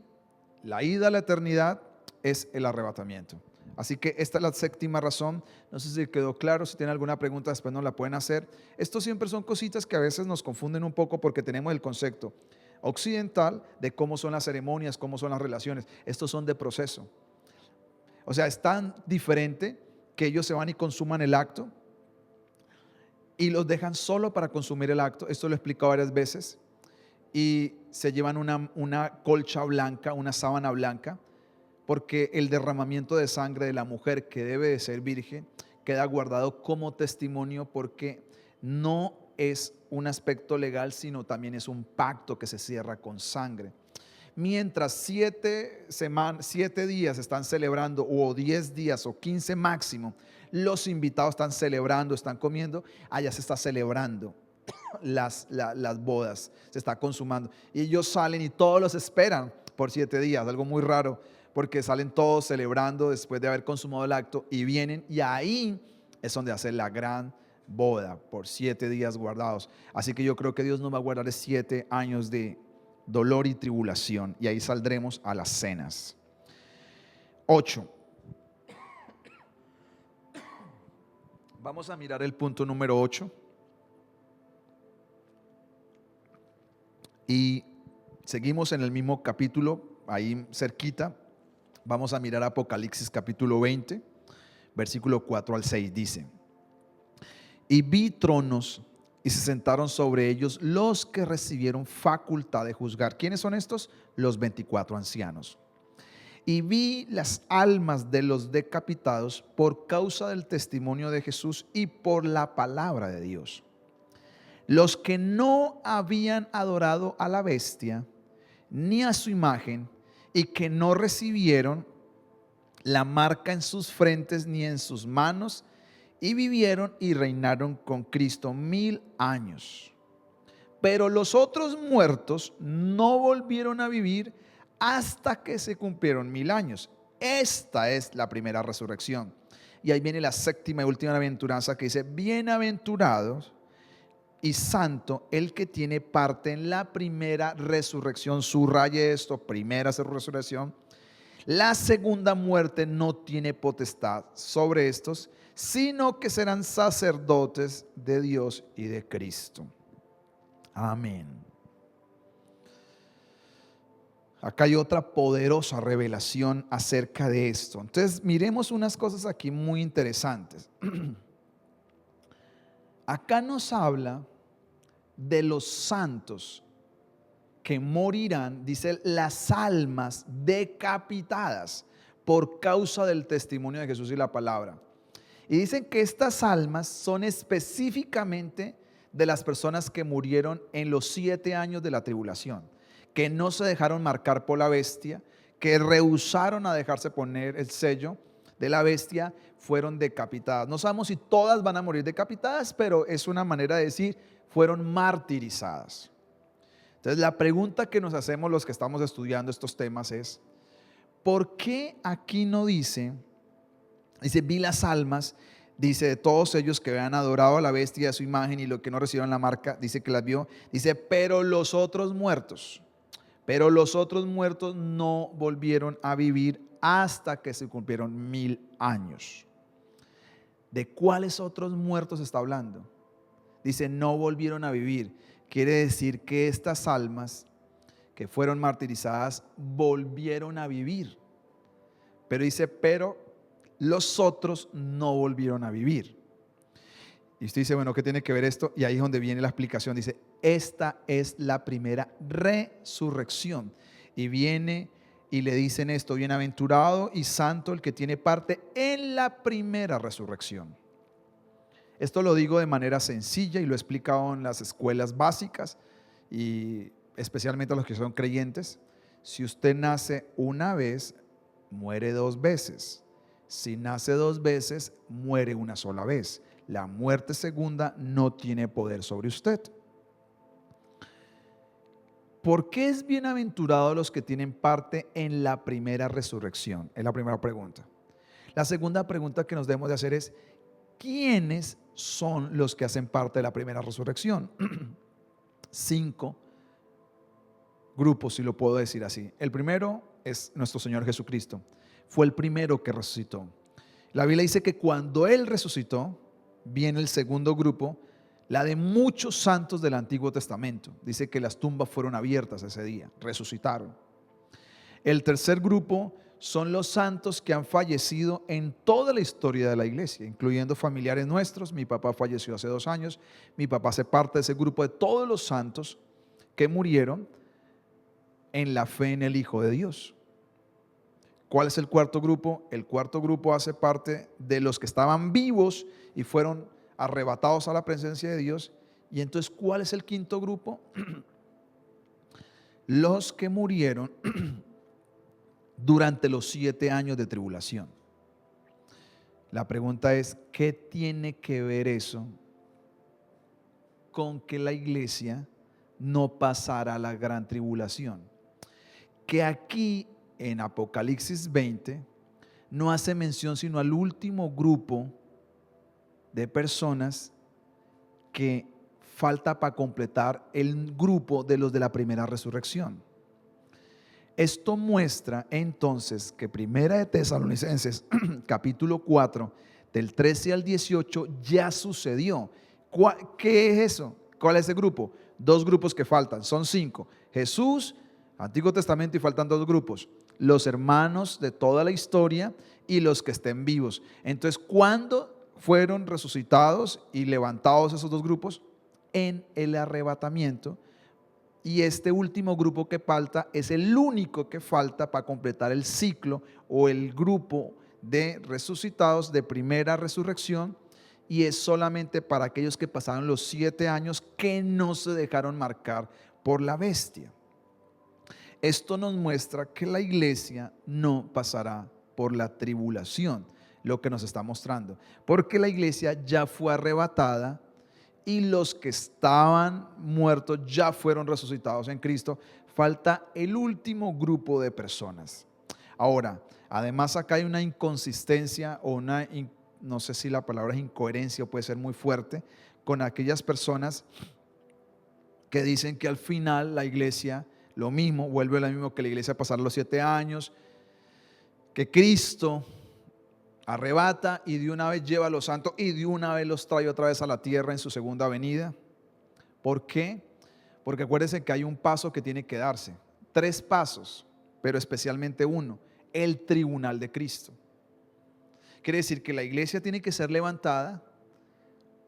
la ida a la eternidad es el arrebatamiento. Así que esta es la séptima razón. No sé si quedó claro. Si tienen alguna pregunta, después nos la pueden hacer. Esto siempre son cositas que a veces nos confunden un poco, porque tenemos el concepto occidental de cómo son las ceremonias, cómo son las relaciones. Estos son de proceso. O sea, es tan diferente que ellos se van y consuman el acto y los dejan solo para consumir el acto. Esto lo he explicado varias veces. Y se llevan una colcha blanca, una sábana blanca, porque el derramamiento de sangre de la mujer que debe de ser virgen queda guardado como testimonio, porque no es un aspecto legal, sino también es un pacto que se cierra con sangre. Mientras 7 días están celebrando, o 10 días o 15 máximo, los invitados están celebrando, están comiendo, allá se está celebrando las bodas, se está consumando. Y ellos salen y todos los esperan por 7 días, algo muy raro, porque salen todos celebrando después de haber consumado el acto y vienen, y ahí es donde hace la gran boda por 7 días guardados. Así que yo creo que Dios nos va a guardar 7 años de dolor y tribulación, y ahí saldremos a las cenas. 8. Vamos a mirar el punto número 8. Y seguimos en el mismo capítulo, ahí cerquita. Vamos a mirar Apocalipsis capítulo 20, versículo 4 al 6. Dice: y vi tronos, y se sentaron sobre ellos los que recibieron facultad de juzgar. ¿Quiénes son estos? Los 24 ancianos. Y vi las almas de los decapitados por causa del testimonio de Jesús y por la palabra de Dios, los que no habían adorado a la bestia ni a su imagen, y que no recibieron la marca en sus frentes ni en sus manos, y vivieron y reinaron con Cristo 1000 años. Pero los otros muertos no volvieron a vivir hasta que se cumplieron 1000 años. Esta es la primera resurrección. Y ahí viene la séptima y última bienaventuranza, que dice: bienaventurados y santo el que tiene parte en la primera resurrección. Subraye esto: primera resurrección. La segunda muerte no tiene potestad sobre estos, sino que serán sacerdotes de Dios y de Cristo. Amén. Acá hay otra poderosa revelación acerca de esto. Entonces miremos unas cosas aquí muy interesantes. Acá nos habla de los santos que morirán, dice, las almas decapitadas por causa del testimonio de Jesús y la palabra. Y dicen que estas almas son específicamente de las personas que murieron en los 7 años de la tribulación, que no se dejaron marcar por la bestia, que rehusaron a dejarse poner el sello de la bestia, fueron decapitadas. No sabemos si todas van a morir decapitadas, pero es una manera de decir, fueron martirizadas. Entonces la pregunta que nos hacemos los que estamos estudiando estos temas es: ¿por qué aquí no dice, vi las almas, dice, de todos ellos que habían adorado a la bestia y a su imagen, y los que no recibieron la marca, dice que las vio, dice, pero los otros muertos no volvieron a vivir hasta que se cumplieron 1000 años? ¿De cuáles otros muertos está hablando? Dice, no volvieron a vivir. Quiere decir que estas almas que fueron martirizadas volvieron a vivir. Pero dice, pero los otros no volvieron a vivir. Y usted dice, bueno, ¿qué tiene que ver esto? Y ahí es donde viene la explicación. Dice, esta es la primera resurrección. Y viene y le dicen esto: bienaventurado y santo el que tiene parte en la primera resurrección. Esto lo digo de manera sencilla y lo he explicado en las escuelas básicas, y especialmente a los que son creyentes. Si usted nace una vez, muere 2 veces. Si nace 2 veces, muere una sola vez. La muerte segunda no tiene poder sobre usted. ¿Por qué es bienaventurado los que tienen parte en la primera resurrección? Es la primera pregunta. La segunda pregunta que nos debemos de hacer es: ¿quiénes son los que hacen parte de la primera resurrección? 5 grupos, si lo puedo decir así. El primero es nuestro Señor Jesucristo. Fue el primero que resucitó. La Biblia dice que cuando Él resucitó, viene el segundo grupo, la de muchos santos del Antiguo Testamento. Dice que las tumbas fueron abiertas ese día, resucitaron. El tercer grupo son los santos que han fallecido en toda la historia de la iglesia, incluyendo familiares nuestros. Mi papá falleció hace 2 años. Mi papá hace parte de ese grupo de todos los santos que murieron en la fe en el Hijo de Dios. ¿Cuál es el cuarto grupo? El cuarto grupo hace parte de los que estaban vivos y fueron arrebatados a la presencia de Dios. Y entonces, ¿cuál es el quinto grupo? Los que murieron durante los 7 años de tribulación. La pregunta es, ¿qué tiene que ver eso con que la iglesia no pasara la gran tribulación? Que aquí en Apocalipsis 20 no hace mención sino al último grupo de personas que falta para completar el grupo de los de la primera resurrección. Esto muestra entonces que Primera de Tesalonicenses capítulo 4 del 13 al 18 ya sucedió. ¿Qué es eso? ¿Cuál es ese grupo? 2 grupos que faltan, son 5. Jesús, Antiguo Testamento, y faltan 2 grupos: los hermanos de toda la historia y los que estén vivos. Entonces, ¿cuándo fueron resucitados y levantados esos 2 grupos? En el arrebatamiento. Y este último grupo que falta es el único que falta para completar el ciclo o el grupo de resucitados de primera resurrección, y es solamente para aquellos que pasaron los 7 años que no se dejaron marcar por la bestia. Esto nos muestra que la iglesia no pasará por la tribulación, lo que nos está mostrando, porque la iglesia ya fue arrebatada y los que estaban muertos ya fueron resucitados en Cristo. Falta el último grupo de personas. Ahora, además acá hay una inconsistencia o no sé si la palabra es incoherencia o puede ser muy fuerte, con aquellas personas que dicen que al final la iglesia, lo mismo, vuelve a lo mismo, que la iglesia pasar los 7 años, que Cristo arrebata y de una vez lleva a los santos y de una vez los trae otra vez a la tierra en su segunda venida. ¿Por qué? Porque acuérdense que hay un paso que tiene que darse. 3 pasos, pero especialmente uno: el tribunal de Cristo. Quiere decir que la iglesia tiene que ser levantada,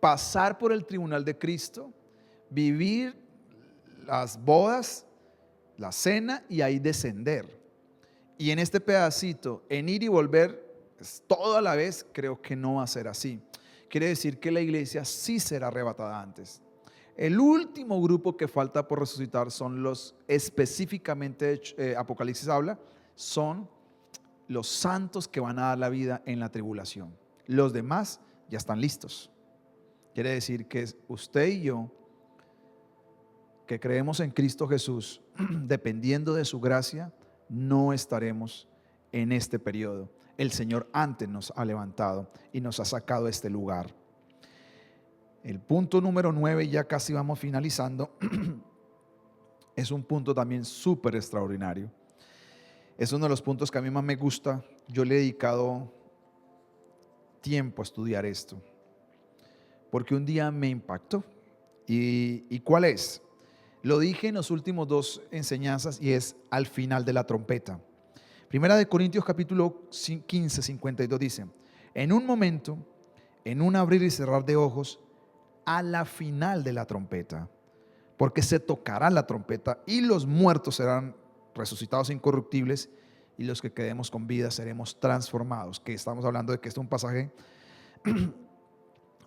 pasar por el tribunal de Cristo, vivir las bodas, la cena, y ahí descender. Y en este pedacito, en ir y volver todo a la vez, creo que no va a ser así. Quiere decir que la iglesia sí será arrebatada antes. El último grupo que falta por resucitar son los, específicamente Apocalipsis habla, son los santos que van a dar la vida en la tribulación. Los demás ya están listos. Quiere decir que usted y yo, que creemos en Cristo Jesús, dependiendo de su gracia, no estaremos en este periodo. El Señor antes nos ha levantado y nos ha sacado de este lugar. El punto número 9, ya casi vamos finalizando, es un punto también súper extraordinario. Es uno de los puntos que a mí más me gusta. Yo le he dedicado tiempo a estudiar esto, porque un día me impactó. ¿Y cuál es? Lo dije en los últimos 2 enseñanzas, y es al final de la trompeta. Primera de Corintios capítulo 15, 52 dice: en un momento, en un abrir y cerrar de ojos, a la final de la trompeta, porque se tocará la trompeta y los muertos serán resucitados incorruptibles y los que quedemos con vida seremos transformados. Que estamos hablando de que este es un pasaje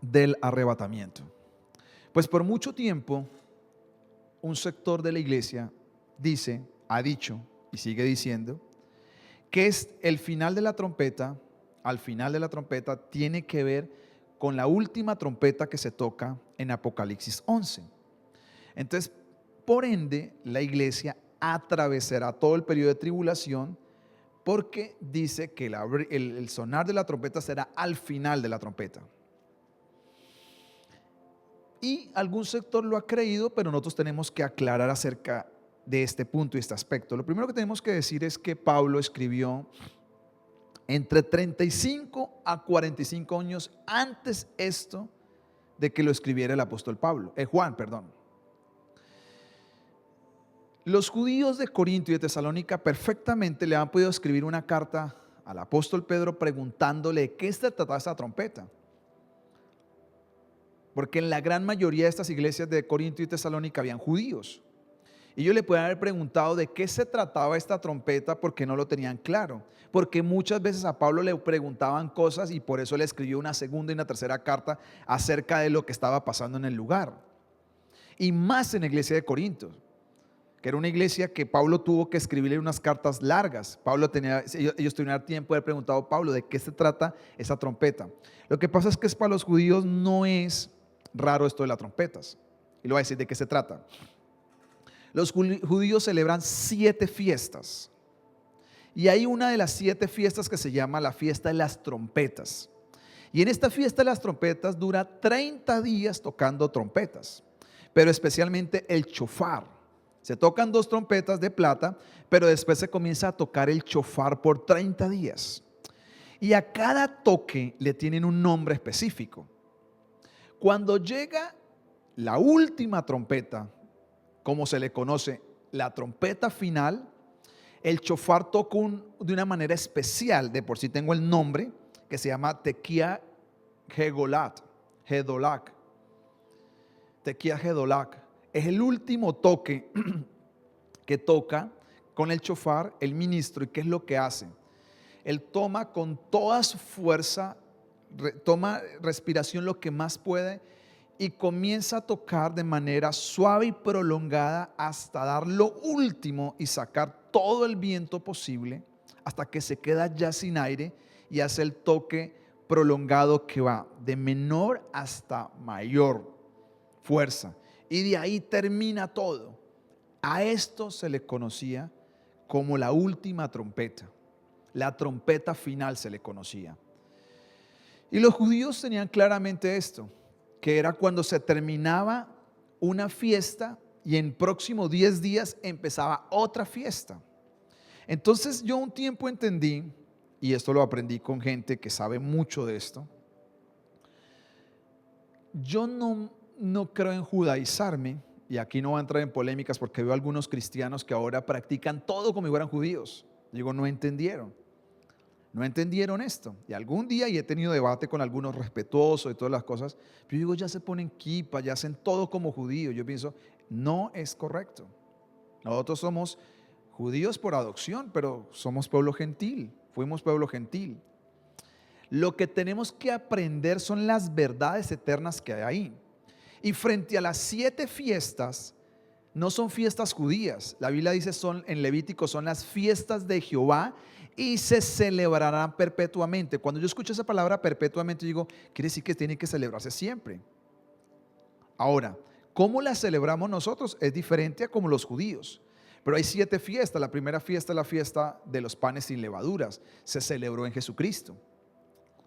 del arrebatamiento. Pues por mucho tiempo un sector de la iglesia ha dicho y sigue diciendo que es el final de la trompeta. Al final de la trompeta tiene que ver con la última trompeta que se toca en Apocalipsis 11. Entonces, por ende, la iglesia atravesará todo el periodo de tribulación, porque dice que el sonar de la trompeta será al final de la trompeta. Y algún sector lo ha creído, pero nosotros tenemos que aclarar acerca de este punto y este aspecto. Lo primero que tenemos que decir es que Pablo escribió entre 35 a 45 años antes esto de que lo escribiera el apóstol Juan. Los judíos de Corinto y de Tesalónica perfectamente le han podido escribir una carta al apóstol Pedro preguntándole de qué se trataba esta trompeta. Porque en la gran mayoría de estas iglesias de Corinto y Tesalónica habían judíos. Y ellos le pueden haber preguntado de qué se trataba esta trompeta porque no lo tenían claro. Porque muchas veces a Pablo le preguntaban cosas y por eso le escribió una segunda y una tercera carta acerca de lo que estaba pasando en el lugar. Y más en la iglesia de Corinto, que era una iglesia que Pablo tuvo que escribirle unas cartas largas. Ellos tuvieron tiempo de haber preguntado a Pablo de qué se trata esa trompeta. Lo que pasa es que para los judíos no es raro esto de las trompetas. Y lo voy a decir de qué se trata. Los judíos celebran 7 fiestas. Y hay una de las 7 fiestas que se llama la fiesta de las trompetas. Y en esta fiesta de las trompetas dura 30 días tocando trompetas, pero especialmente el chofar. Se tocan 2 trompetas de plata, pero después se comienza a tocar el chofar por 30 días. Y a cada toque le tienen un nombre específico. Cuando llega la última trompeta, como se le conoce, la trompeta final, el chofar toca de una manera especial. De por sí tengo el nombre, que se llama Tequía Gedolak. Tequía Gedolak. Es el último toque que toca con el chofar el ministro. ¿Y qué es lo que hace? Él toma con toda su fuerza, toma respiración lo que más puede y comienza a tocar de manera suave y prolongada hasta dar lo último y sacar todo el viento posible hasta que se queda ya sin aire y hace el toque prolongado que va de menor hasta mayor fuerza. Y de ahí termina todo. A esto se le conocía como la última trompeta. La trompeta final se le conocía. Y los judíos tenían claramente esto, que era cuando se terminaba una fiesta y en próximos 10 días empezaba otra fiesta. Entonces yo un tiempo entendí, y esto lo aprendí con gente que sabe mucho de esto, yo no creo en judaizarme, y aquí no voy a entrar en polémicas porque veo algunos cristianos que ahora practican todo como si fueran judíos. Digo, no entendieron esto. Y algún día, y he tenido debate con algunos respetuosos y todas las cosas, pero yo digo, ya se ponen kipa, ya hacen todo como judíos. Yo pienso, no es correcto. Nosotros somos judíos por adopción, pero somos pueblo gentil, fuimos pueblo gentil. Lo que tenemos que aprender son las verdades eternas que hay ahí. Y frente a las 7 fiestas, no son fiestas judías. La Biblia dice en Levítico son las fiestas de Jehová y se celebrarán perpetuamente. Cuando yo escucho esa palabra perpetuamente, digo, quiere decir que tiene que celebrarse siempre. Ahora, ¿cómo las celebramos nosotros? Es diferente a como los judíos. Pero hay 7 fiestas. La primera fiesta es la fiesta de los panes sin levaduras. Se celebró en Jesucristo.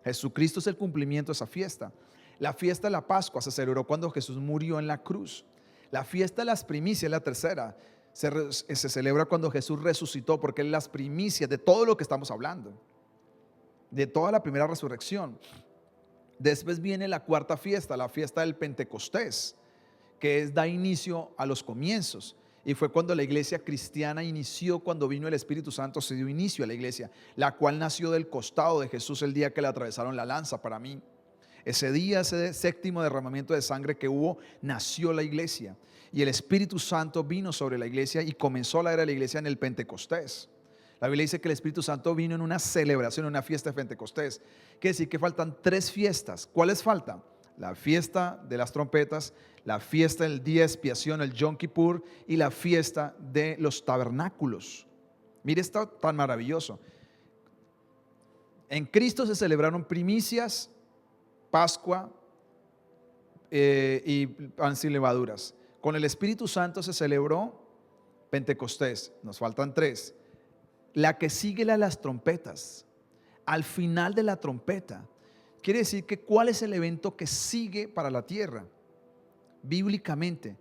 Jesucristo es el cumplimiento de esa fiesta. La fiesta de la Pascua se celebró cuando Jesús murió en la cruz. La fiesta de las primicias, la tercera, se celebra cuando Jesús resucitó, porque es las primicias de todo lo que estamos hablando, de toda la primera resurrección. Después viene la cuarta fiesta, la fiesta del Pentecostés, que da inicio a los comienzos. Y fue cuando la iglesia cristiana inició, cuando vino el Espíritu Santo, se dio inicio a la iglesia, la cual nació del costado de Jesús el día que le atravesaron la lanza. Para mí, ese día, ese séptimo derramamiento de sangre que hubo, nació la iglesia. Y el Espíritu Santo vino sobre la iglesia y comenzó la era de la iglesia en el Pentecostés. La Biblia dice que el Espíritu Santo vino en una celebración, en una fiesta de Pentecostés. Quiere decir que faltan 3 fiestas. ¿Cuáles faltan? La fiesta de las trompetas, la fiesta del día de expiación, el Yom Kippur, y la fiesta de los tabernáculos. Mire, está tan maravilloso. En Cristo se celebraron primicias, Pascua y pan sin levaduras. Con el Espíritu Santo se celebró Pentecostés. Nos faltan 3. La que sigue las trompetas. Al final de la trompeta, quiere decir que ¿cuál es el evento que sigue para la tierra? Bíblicamente,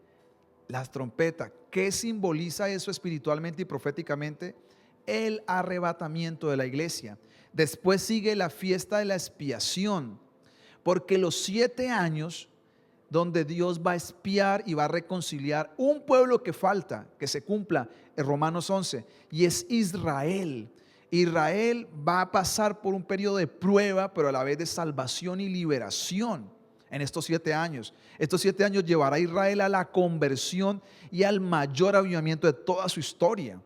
las trompetas. ¿Qué simboliza eso espiritualmente y proféticamente? El arrebatamiento de la iglesia. Después sigue la fiesta de la expiación, porque los 7 años donde Dios va a espiar y va a reconciliar un pueblo que falta, que se cumpla en Romanos 11, y es Israel. Israel va a pasar por un periodo de prueba, pero a la vez de salvación y liberación en estos 7 años. Estos 7 años llevará a Israel a la conversión y al mayor avivamiento de toda su historia,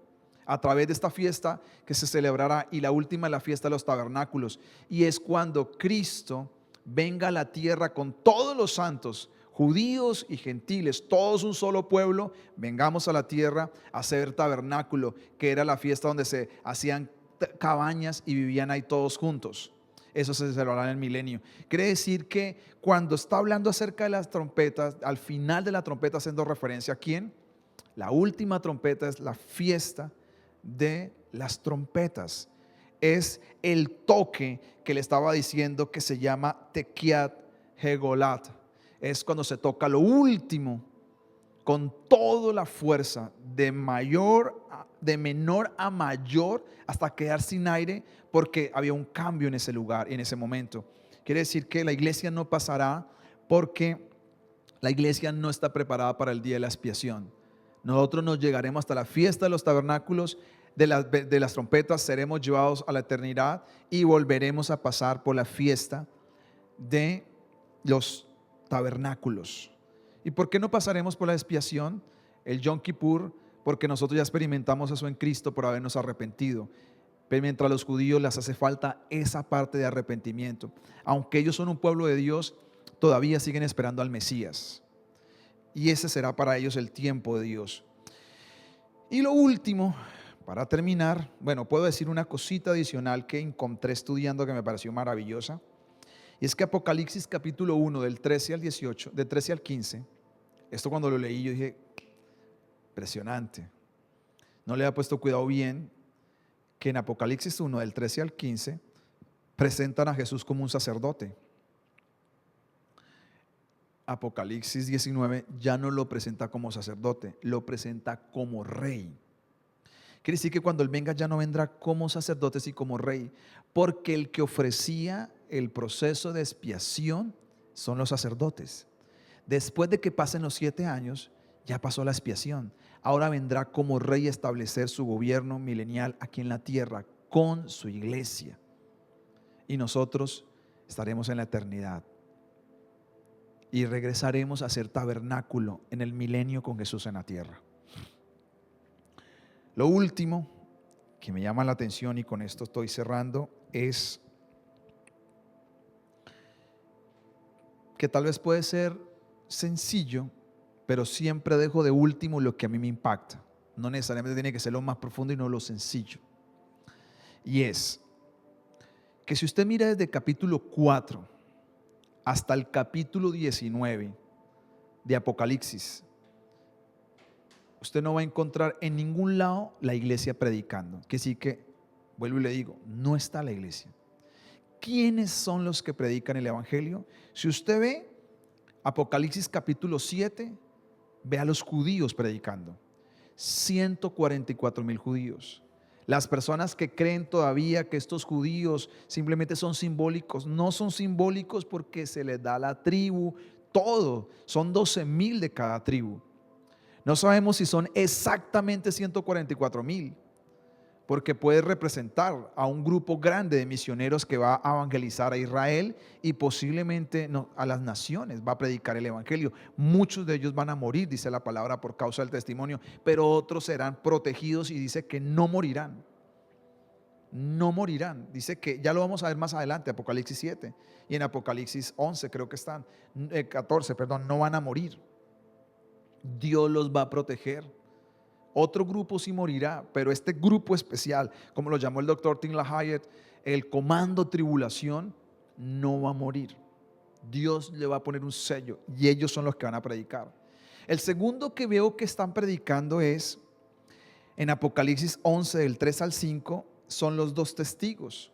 a través de esta fiesta que se celebrará, y la última es la fiesta de los tabernáculos, y es cuando Cristo venga a la tierra con todos los santos, judíos y gentiles, todos un solo pueblo, vengamos a la tierra a hacer tabernáculo, que era la fiesta donde se hacían cabañas y vivían ahí todos juntos. Eso se celebrará en el milenio. Quiere decir que cuando está hablando acerca de las trompetas, al final de la trompeta, haciendo referencia a quién, la última trompeta es la fiesta de las trompetas. Es el toque que le estaba diciendo, que se llama Tekiat Hegolat. Es cuando se toca lo último con toda la fuerza, de menor a mayor, hasta quedar sin aire, porque había un cambio en ese lugar, en ese momento. Quiere decir que la iglesia no pasará, porque la iglesia no está preparada para el día de la expiación. Nosotros nos llegaremos hasta la fiesta de los tabernáculos, de las trompetas, seremos llevados a la eternidad y volveremos a pasar por la fiesta de los tabernáculos. ¿Y por qué no pasaremos por la expiación, el Yom Kippur? Porque nosotros ya experimentamos eso en Cristo por habernos arrepentido. Pero mientras a los judíos les hace falta esa parte de arrepentimiento, aunque ellos son un pueblo de Dios, todavía siguen esperando al Mesías, y ese será para ellos el tiempo de Dios. Y lo último, para terminar, bueno, puedo decir una cosita adicional que encontré estudiando, que me pareció maravillosa. Y es que Apocalipsis capítulo 1, del 13 al 18, del 13 al 15, esto cuando lo leí yo dije, impresionante. No le había puesto cuidado bien, que en Apocalipsis 1, del 13 al 15, presentan a Jesús como un sacerdote. Apocalipsis 19 ya no lo presenta como sacerdote, lo presenta como rey. Quiere decir que cuando Él venga ya no vendrá como sacerdote, sino como rey, porque el que ofrecía el proceso de expiación son los sacerdotes. Después de que pasen los 7 años, ya pasó la expiación. Ahora vendrá como rey a establecer su gobierno milenial aquí en la tierra con su iglesia. Y nosotros estaremos en la eternidad y regresaremos a ser tabernáculo en el milenio con Jesús en la tierra. Lo último que me llama la atención, y con esto estoy cerrando, es que tal vez puede ser sencillo, pero siempre dejo de último lo que a mí me impacta. No necesariamente tiene que ser lo más profundo y no lo sencillo. Y es que si usted mira desde el capítulo 4 hasta el capítulo 19 de Apocalipsis, usted no va a encontrar en ningún lado la iglesia predicando. Que sí, que vuelvo y le digo, no está la iglesia. ¿Quiénes son los que predican el evangelio? Si usted ve Apocalipsis capítulo 7, ve a los judíos predicando. 144,000 judíos. Las personas que creen todavía que estos judíos simplemente son simbólicos, no son simbólicos, porque se les da la tribu, todo. Son 12,000 de cada tribu. No sabemos si son exactamente 144,000, porque puede representar a un grupo grande de misioneros que va a evangelizar a Israel y posiblemente a las naciones, va a predicar el evangelio. Muchos de ellos van a morir, dice la palabra, por causa del testimonio, pero otros serán protegidos, y dice que no morirán. No morirán. Dice que ya lo vamos a ver más adelante, Apocalipsis 7, y en Apocalipsis 11 creo que están, 14, perdón, no van a morir. Dios los va a proteger. Otro grupo sí morirá, pero este grupo especial, como lo llamó el doctor Tim LaHaye, el comando tribulación, no va a morir. Dios le va a poner un sello, y ellos son los que van a predicar. El segundo que veo que están predicando es en Apocalipsis 11, del 3 al 5, son los 2 testigos.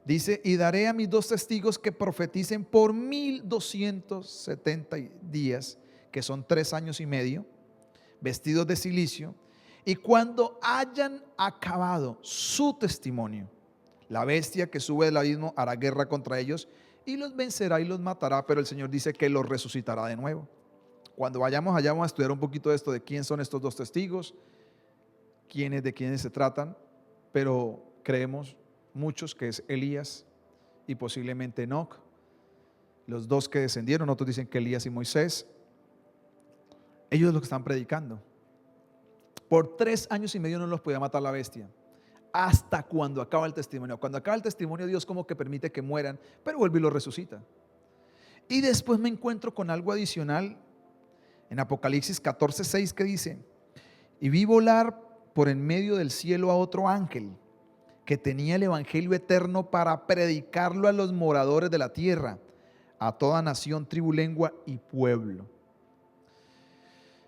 Dice: y daré a mis 2 testigos que profeticen por 1270 días, que son 3 años y medio, vestidos de cilicio, y cuando hayan acabado su testimonio, la bestia que sube del abismo hará guerra contra ellos, y los vencerá y los matará, pero el Señor dice que los resucitará de nuevo. Cuando vayamos allá vamos a estudiar un poquito de esto, de quién son estos dos testigos, de quiénes se tratan, pero creemos muchos que es Elías y posiblemente Enoc, los dos que descendieron. Otros dicen que Elías y Moisés. Ellos son los que están predicando. Por 3 años y medio no los podía matar la bestia, hasta cuando acaba el testimonio. Cuando acaba el testimonio, Dios como que permite que mueran, pero vuelve y los resucita. Y después me encuentro con algo adicional en Apocalipsis 14:6, que dice: y vi volar por en medio del cielo a otro ángel que tenía el evangelio eterno para predicarlo a los moradores de la tierra, a toda nación, tribu, lengua y pueblo.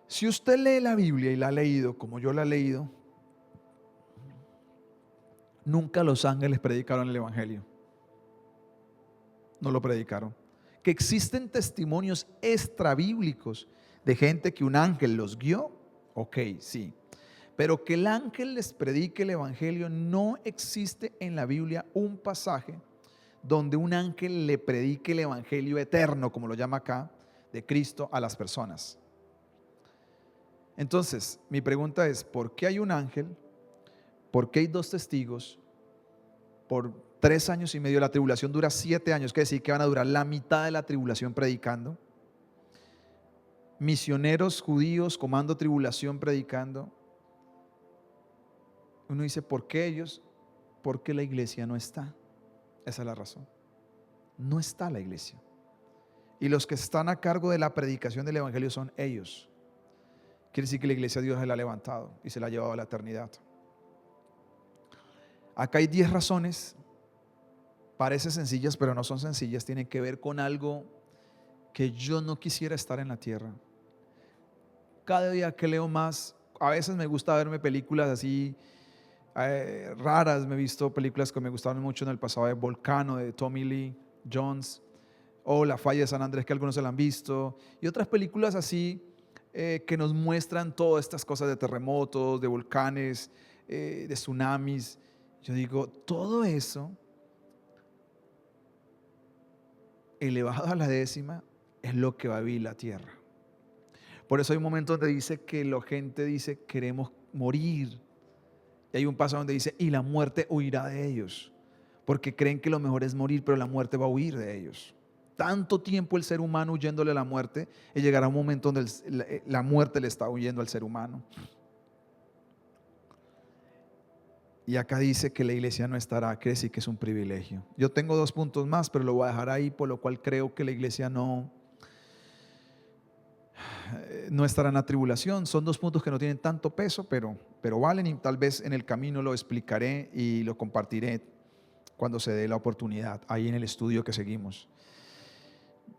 Si usted lee la Biblia y la ha leído como yo la he leído, nunca los ángeles predicaron el evangelio. No lo predicaron. Que existen testimonios extrabíblicos de gente que un ángel los guió, ok, sí. Pero que el ángel les predique el evangelio, no existe en la Biblia un pasaje donde un ángel le predique el evangelio eterno, como lo llama acá, de Cristo a las personas. Entonces, mi pregunta es: ¿por qué hay un ángel? ¿Por qué hay 2 testigos? Por 3 años y medio, la tribulación dura 7 años, que decir que van a durar la mitad de la tribulación predicando. Misioneros judíos comando tribulación predicando. Uno dice: ¿por qué ellos? Porque la iglesia no está. Esa es la razón. No está la iglesia. Y los que están a cargo de la predicación del evangelio son ellos. Quiere decir que la iglesia Dios se la ha levantado y se la ha llevado a la eternidad. Acá hay 10 razones. Parece sencillas, pero no son sencillas. Tienen que ver con algo que yo no quisiera estar en la tierra. Cada día que leo más, a veces me gusta verme películas así raras. Me he visto películas que me gustaron mucho en el pasado, de Volcano, de Tommy Lee Jones, o La falla de San Andrés, que algunos se la han visto, y otras películas así que nos muestran todas estas cosas de terremotos, de volcanes, de tsunamis. Yo digo, todo eso elevado a la 10ª es lo que va a vivir la tierra. Por eso hay un momento donde dice que la gente dice: queremos morir. Y hay un paso donde dice: y la muerte huirá de ellos, porque creen que lo mejor es morir, pero la muerte va a huir de ellos. Tanto tiempo el ser humano huyéndole a la muerte, y llegará un momento donde la muerte le está huyendo al ser humano. Y acá dice que la iglesia no estará, quiere decir que es un privilegio. Yo tengo 2 puntos más, pero lo voy a dejar ahí, por lo cual creo que la iglesia no estará en la tribulación. Son 2 puntos que no tienen tanto peso, pero valen, y tal vez en el camino lo explicaré y lo compartiré cuando se dé la oportunidad, ahí en el estudio que seguimos.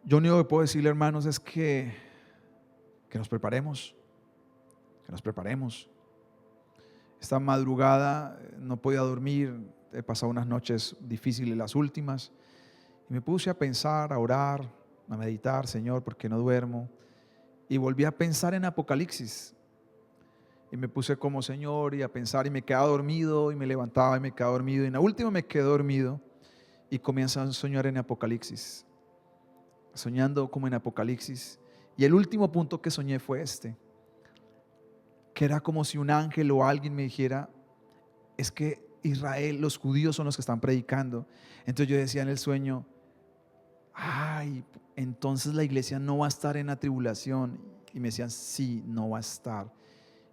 Yo lo único que puedo decirle, hermanos, es que nos preparemos, Esta madrugada no podía dormir, he pasado unas noches difíciles, las últimas, y me puse a pensar, a orar, a meditar: Señor, ¿por qué no duermo? Y volví a pensar en Apocalipsis, y me puse como Señor, y a pensar, y me quedaba dormido, y me levantaba, y me quedaba dormido, y en la última me quedé dormido, y comienzo a soñar en Apocalipsis, soñando como en Apocalipsis. Y el último punto que soñé fue que era como si un ángel o alguien me dijera: es que Israel, los judíos son los que están predicando. Entonces yo decía en el sueño: ay, entonces la iglesia no va a estar en la tribulación. Y me decían: sí, no va a estar.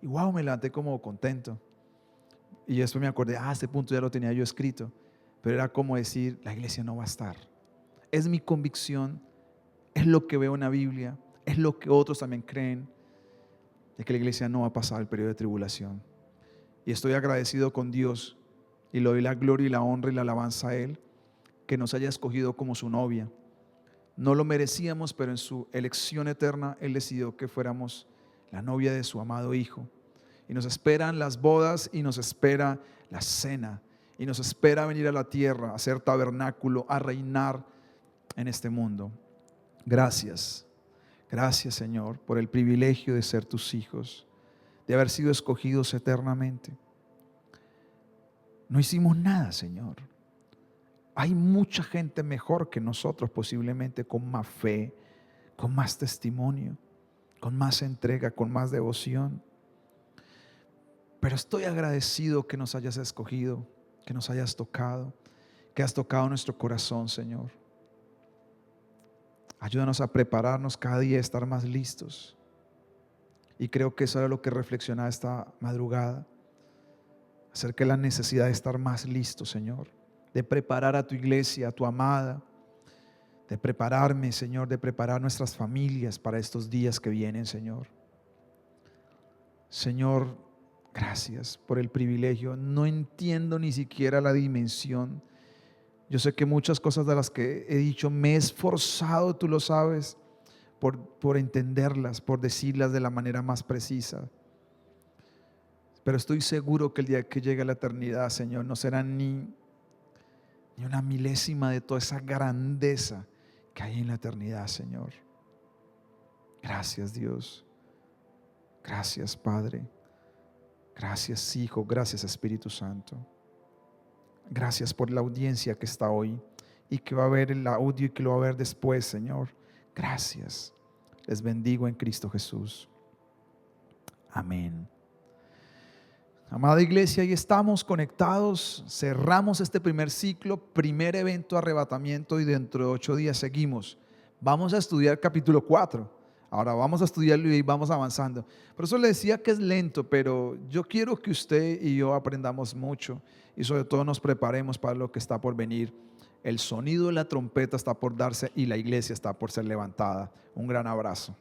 Y wow, me levanté como contento. Y después me acordé: este punto ya lo tenía yo escrito. Pero era como decir: la iglesia no va a estar. Es mi convicción, es lo que veo en la Biblia, es lo que otros también creen, de que la iglesia no va a pasar el periodo de tribulación. Y estoy agradecido con Dios, y le doy la gloria y la honra y la alabanza a Él, que nos haya escogido como su novia. No lo merecíamos, pero en su elección eterna Él decidió que fuéramos la novia de su amado Hijo. Y nos esperan las bodas, y nos espera la cena, y nos espera venir a la tierra, a ser tabernáculo, a reinar en este mundo. Gracias Señor, por el privilegio de ser tus hijos, de haber sido escogidos eternamente. No hicimos nada, Señor. Hay mucha gente mejor que nosotros, posiblemente con más fe, con más testimonio, con más entrega, con más devoción. Pero estoy agradecido que nos hayas escogido, que nos hayas tocado, que has tocado nuestro corazón, Señor. Ayúdanos a prepararnos cada día, a estar más listos. Y creo que eso era lo que reflexionaba esta madrugada, acerca de la necesidad de estar más listos, Señor, de preparar a tu iglesia, a tu amada, de prepararme, Señor, de preparar nuestras familias para estos días que vienen, Señor. Señor, gracias por el privilegio. No entiendo ni siquiera la dimensión. Yo sé que muchas cosas de las que he dicho me he esforzado, tú lo sabes, por entenderlas, por decirlas de la manera más precisa. Pero estoy seguro que el día que llegue la eternidad, Señor, no será ni una milésima de toda esa grandeza que hay en la eternidad, Señor. Gracias, Dios. Gracias, Padre. Gracias, Hijo. Gracias, Espíritu Santo. Gracias por la audiencia que está hoy y que va a ver el audio y que lo va a ver después, Señor. Gracias. Les bendigo en Cristo Jesús. Amén. Amada iglesia, ahí estamos conectados. Cerramos este primer ciclo, primer evento arrebatamiento, y dentro de 8 días seguimos. Vamos a estudiar capítulo 4. Ahora vamos a estudiarlo y vamos avanzando. Por eso le decía que es lento, pero yo quiero que usted y yo aprendamos mucho y sobre todo nos preparemos para lo que está por venir. El sonido de la trompeta está por darse y la iglesia está por ser levantada. Un gran abrazo.